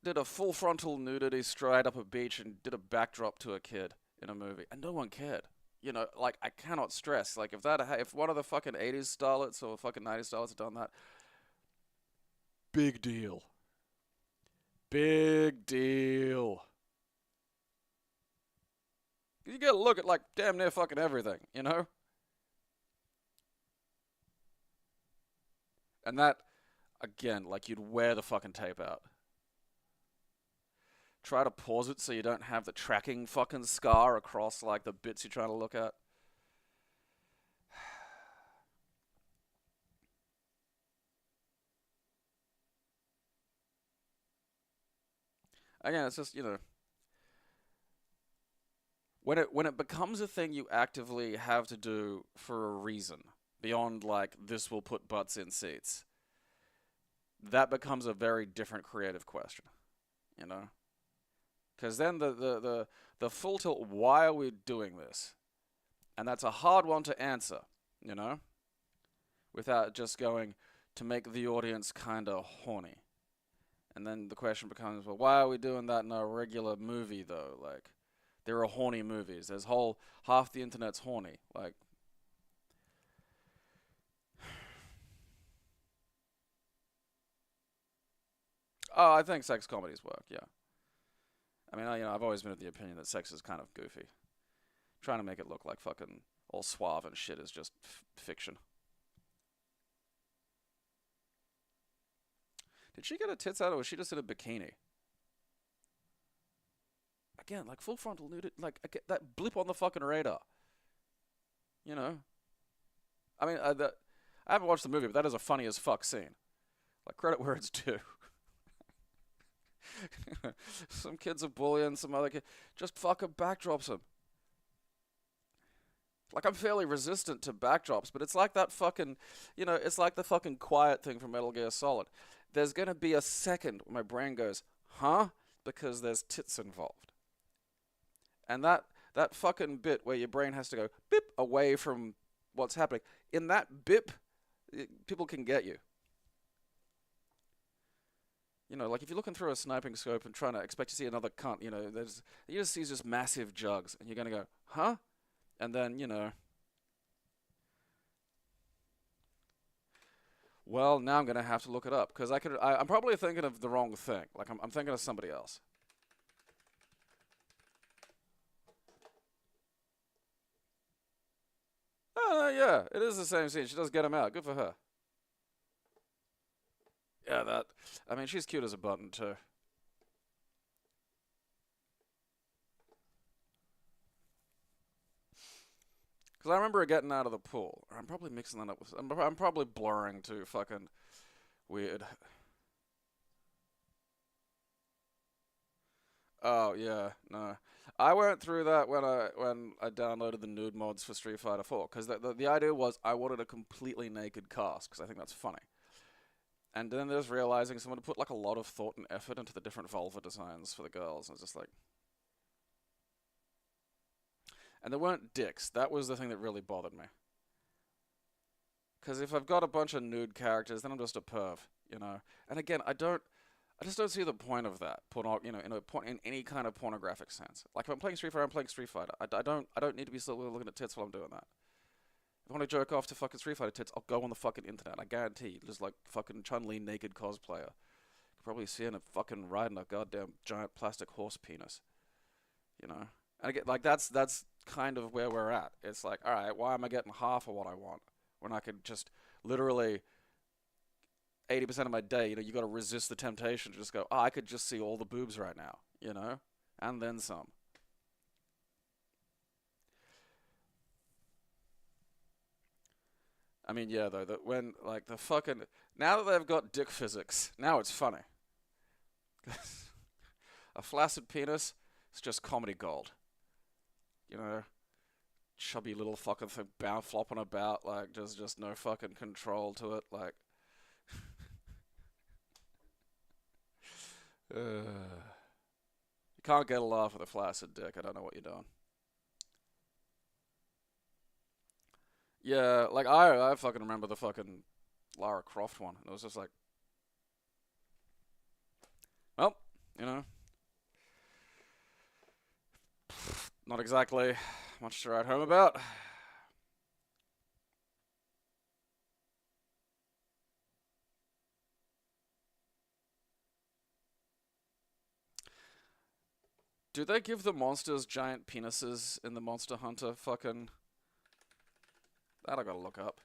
did a full frontal nudity straight up a beach and did a backdrop to a kid in a movie, and no one cared. You know, like, I cannot stress, like, if one of the fucking 80s starlets or fucking 90s starlets had done that, big deal. Big deal. You gotta look at, like, damn near fucking everything, you know? And that, again, like, you'd wear the fucking tape out. Try to pause it so you don't have the tracking fucking scar across, like, the bits you're trying to look at. Again, it's just, when it becomes a thing you actively have to do for a reason, beyond like this will put butts in seats, that becomes a very different creative question, you know? Because then the full tilt, why are we doing this? And that's a hard one to answer, you know? Without just going to make the audience kind of horny. And then the question becomes, well, why are we doing that in a regular movie, though? Like, there are horny movies. There's half the internet's horny. Like, oh, I think sex comedies work, yeah. I mean, I've always been of the opinion that sex is kind of goofy. Trying to make it look like fucking all suave and shit is just fiction. Did she get her tits out, or was she just in a bikini? Again, like full frontal nudity, like I get that blip on the fucking radar. You know, I mean, I haven't watched the movie, but that is a funny as fuck scene. Like credit where it's due. Some kids are bullying some other kid, just fucking backdrops him. Like I'm fairly resistant to backdrops, but it's like that fucking, it's like the fucking quiet thing from Metal Gear Solid. There's gonna be a second where my brain goes, huh? Because there's tits involved. And that fucking bit where your brain has to go bip away from what's happening, in that bip, people can get you. Like if you're looking through a sniping scope and trying to expect to see another cunt, you just see just massive jugs, and you're gonna go, huh? And then, well, now I'm gonna have to look it up because I'm probably thinking of the wrong thing. Like I'm thinking of somebody else. Oh, yeah, it is the same scene. She does get him out. Good for her. Yeah, I mean, she's cute as a button, too. Because I remember her getting out of the pool. I'm probably mixing that up with... I'm probably blurring too fucking weird. Oh, yeah, no. I went through that when I downloaded the nude mods for Street Fighter 4. Because the idea was I wanted a completely naked cast, because I think that's funny. And then there's realizing someone put like a lot of thought and effort into the different vulva designs for the girls, and it's just like... And they weren't dicks. That was the thing that really bothered me. Because if I've got a bunch of nude characters, then I'm just a perv, And again, I just don't see the point of that. In any kind of pornographic sense. Like if I'm playing Street Fighter, I'm playing Street Fighter. I don't need to be still looking at tits while I'm doing that. If I want to jerk off to fucking Street Fighter tits, I'll go on the fucking internet. I guarantee. There's like fucking Chun-Li naked cosplayer. You're probably seeing a fucking riding a goddamn giant plastic horse penis. And I get like that's kind of where we're at. It's like, all right, why am I getting half of what I want when I could just literally 80% of my day, you got to resist the temptation to just go, oh, I could just see all the boobs right now, and then some. I mean, yeah, though, that when, like, the fucking, now that they've got dick physics, now it's funny. A flaccid penis, it's just comedy gold. Chubby little fucking thing flopping about, like, just no fucking control to it, like. You can't get a laugh with a flaccid dick, I don't know what you're doing. Yeah, like, I fucking remember the fucking Lara Croft one, and it was just like, well, not exactly much to write home about. Do they give the monsters giant penises in the Monster Hunter fucking... That I gotta look up.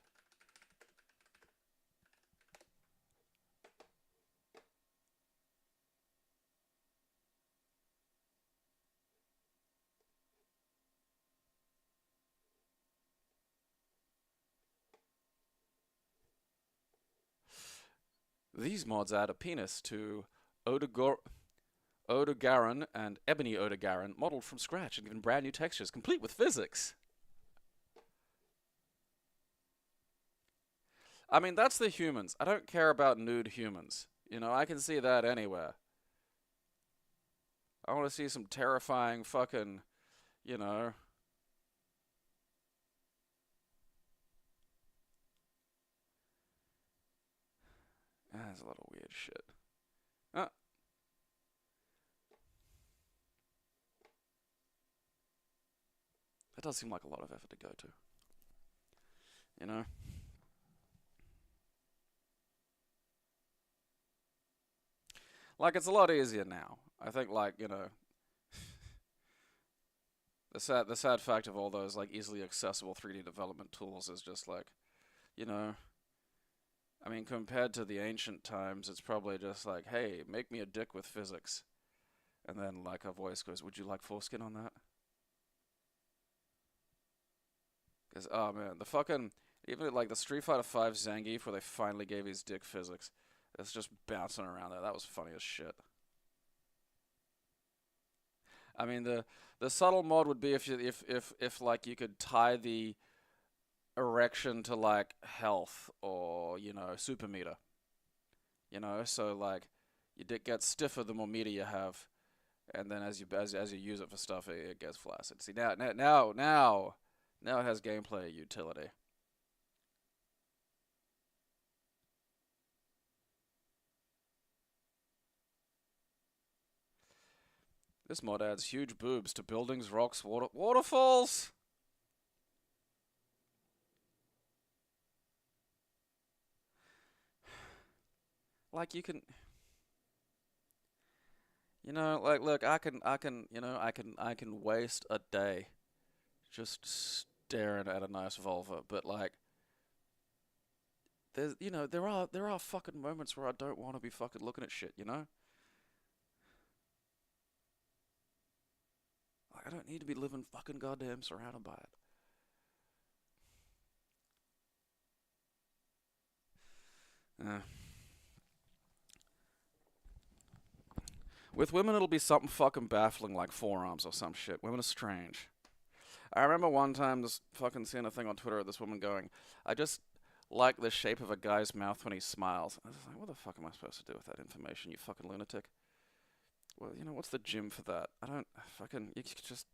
These mods add a penis to Odagor... Odogaron and Ebony Odogaron modeled from scratch and given brand new textures, complete with physics. I mean, that's the humans. I don't care about nude humans. You know, I can see that anywhere. I want to see some terrifying fucking, you know. There's a lot of weird shit. Ah. That does seem like a lot of effort to go to. You know? Like, it's a lot easier now. I think, like, you know, the sad fact of all those, like, easily accessible 3D development tools is just, like, you know, I mean, compared to the ancient times, it's probably just like, hey, make me a dick with physics. And then, like, a voice goes, would you like foreskin on that? Because, oh, man, the fucking, even, like, the Street Fighter V Zangief where they finally gave his dick physics, it's just bouncing around there. That was funny as shit. I mean, the subtle mod would be if like you could tie the erection to like health or, you know, super meter. You know, so like your dick gets stiffer the more meter you have, and then as you use it for stuff, it gets flaccid. See, now it has gameplay utility. This mod adds huge boobs to buildings, rocks, waterfalls. Like you can, you know, like look, I can, you know, I can waste a day just staring at a nice vulva, but like, there's, you know, there are fucking moments where I don't want to be fucking looking at shit, you know. I don't need to be living fucking goddamn surrounded by it. With women, it'll be something fucking baffling like forearms or some shit. Women are strange. I remember one time just fucking seeing a thing on Twitter of this woman going, I just like the shape of a guy's mouth when he smiles. I was like, what the fuck am I supposed to do with that information, you fucking lunatic? Well, you know, what's the gym for that? I don't fucking, you could just...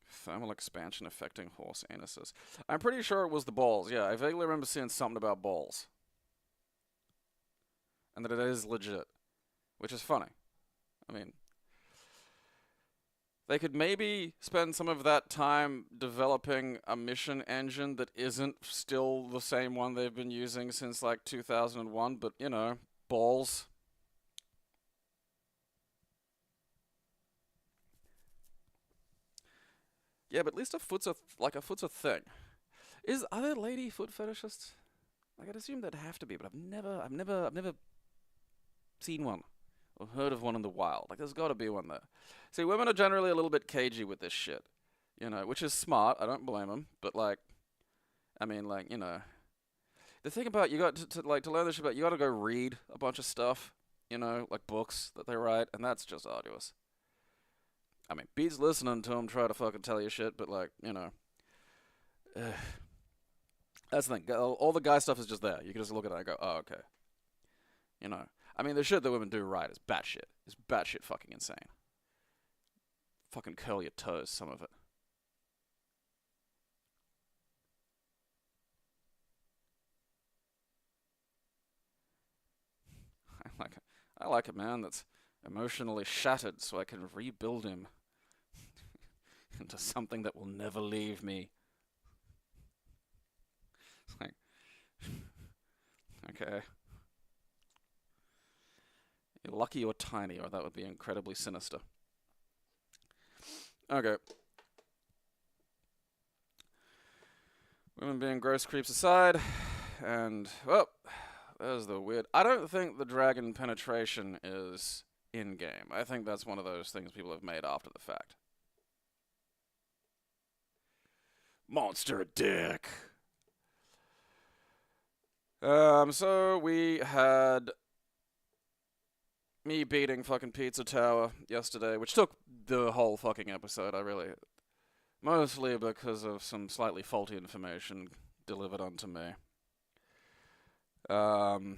Thermal expansion affecting horse anuses. I'm pretty sure it was the balls. Yeah, I vaguely remember seeing something about balls. And that it is legit. Which is funny. I mean, they could maybe spend some of that time developing a mission engine that isn't still the same one they've been using since like 2001, but you know, balls. Yeah, but at least a foot's a thing. Are there lady foot fetishists? Like, I'd assume there'd have to be, but I've never seen one or heard of one in the wild. Like, there's got to be one there. See, women are generally a little bit cagey with this shit, you know, which is smart. I don't blame them, but like, I mean, like, you know, the thing about you got to learn this shit about, you got to go read a bunch of stuff, you know, like books that they write, and that's just arduous. I mean, beats listening to them try to fucking tell you shit, but like, you know, that's the thing. All the guy stuff is just there. You can just look at it and go, oh, okay. You know, I mean, the shit that women do right is batshit. It's batshit fucking insane. Fucking curl your toes, some of it. I like a man that's emotionally shattered so I can rebuild him into something that will never leave me. It's like, okay. You're lucky you're tiny, or that would be incredibly sinister. Okay. Women being gross creeps aside, and, well, there's the weird... I don't think the dragon penetration is in-game. I think that's one of those things people have made after the fact. Monster dick! So we had me beating fucking Pizza Tower yesterday, which took the whole fucking episode. Mostly because of some slightly faulty information delivered onto me. I'm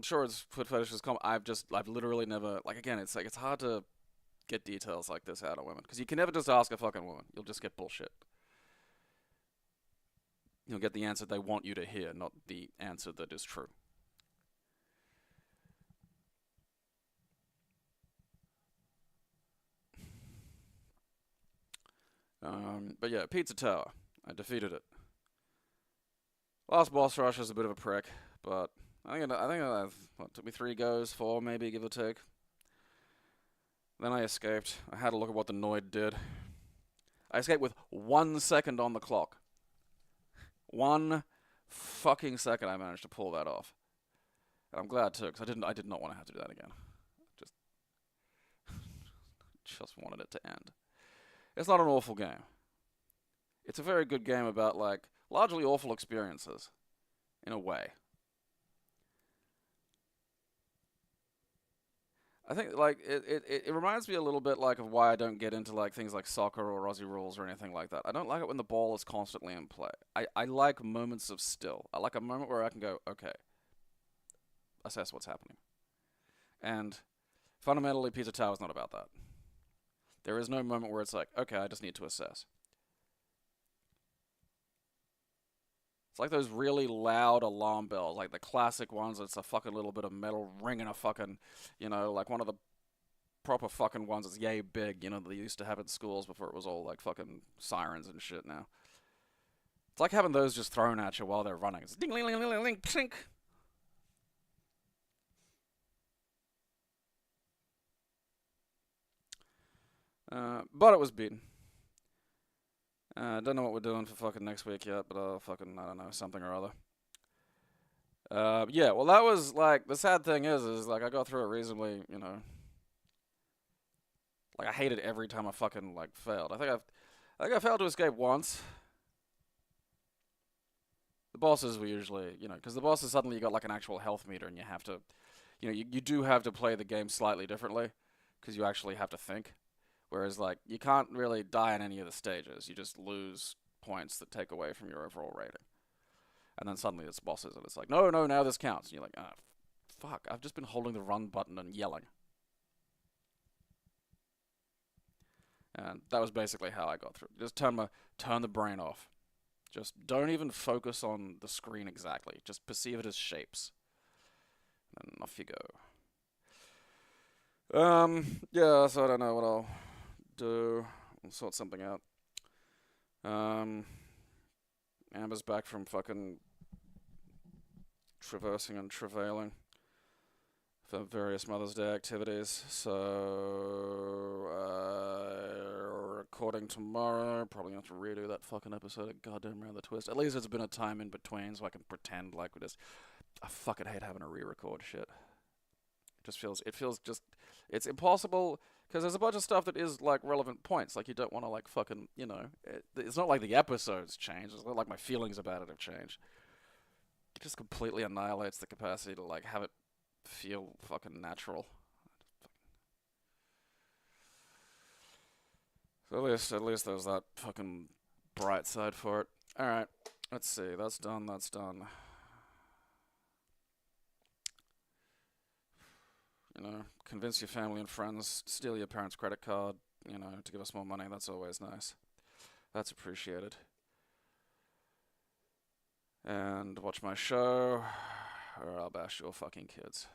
sure it's Foot Fetish's I've literally never, like, again, it's like, it's hard to get details like this out of women, because you can never just ask a fucking woman. You'll just get bullshit. You'll get the answer they want you to hear, not the answer that is true. But yeah, Pizza Tower. I defeated it. Last boss rush was a bit of a prick, but I think it took me 3 goes, 4 maybe, give or take. Then I escaped. I had a look at what the Noid did. I escaped with 1 second on the clock. 1 fucking second I managed to pull that off. And I'm glad too, because I did not want to have to do that again. Just wanted it to end. It's not an awful game. It's a very good game about, like, largely awful experiences, in a way. I think, like, it reminds me a little bit, like, of why I don't get into, like, things like soccer or Aussie rules or anything like that. I don't like it when the ball is constantly in play. I like moments of still. I like a moment where I can go, okay, assess what's happening. And fundamentally, Pizza Tower is not about that. There is no moment where it's like, okay, I just need to assess. It's like those really loud alarm bells, like the classic ones. It's a fucking little bit of metal ringing a fucking, like one of the proper fucking ones that's yay big, that they used to have in schools before it was all like fucking sirens and shit now. It's like having those just thrown at you while they're running. It's ding, ling, ling, ling, ling, pink. But it was beaten. Don't know what we're doing for fucking next week yet, but I don't know, something or other. Yeah, well, that was, like, the sad thing is, like, I got through it reasonably, like, I hated every time I fucking, like, failed. I think I failed to escape once. The bosses were usually, because the bosses suddenly you got, like, an actual health meter, and you have to, you do have to play the game slightly differently, because you actually have to think. Whereas, like, you can't really die in any of the stages. You just lose points that take away from your overall rating. And then suddenly it's bosses, and it's like, no, now this counts. And you're like, ah, fuck, I've just been holding the run button and yelling. And that was basically how I got through. Just turn the brain off. Just don't even focus on the screen exactly. Just perceive it as shapes. And off you go. Yeah, so I don't know what I'll do. We'll sort something out. Amber's back from fucking traversing and travailing for various Mother's Day activities. So, recording tomorrow. Probably have to redo that fucking episode of Goddamn Round the Twist. At least it's been a time in between so I can pretend like we just... I fucking hate having to re-record shit. It's impossible, because there's a bunch of stuff that is, like, relevant points. Like, you don't want to, like, fucking, it's not like the episodes change. It's not like my feelings about it have changed. It just completely annihilates the capacity to, like, have it feel fucking natural. So at least there's that fucking bright side for it. Alright, let's see. That's done. Convince your family and friends, steal your parents' credit card, to give us more money. That's always nice. That's appreciated. And watch my show, or I'll bash your fucking kids.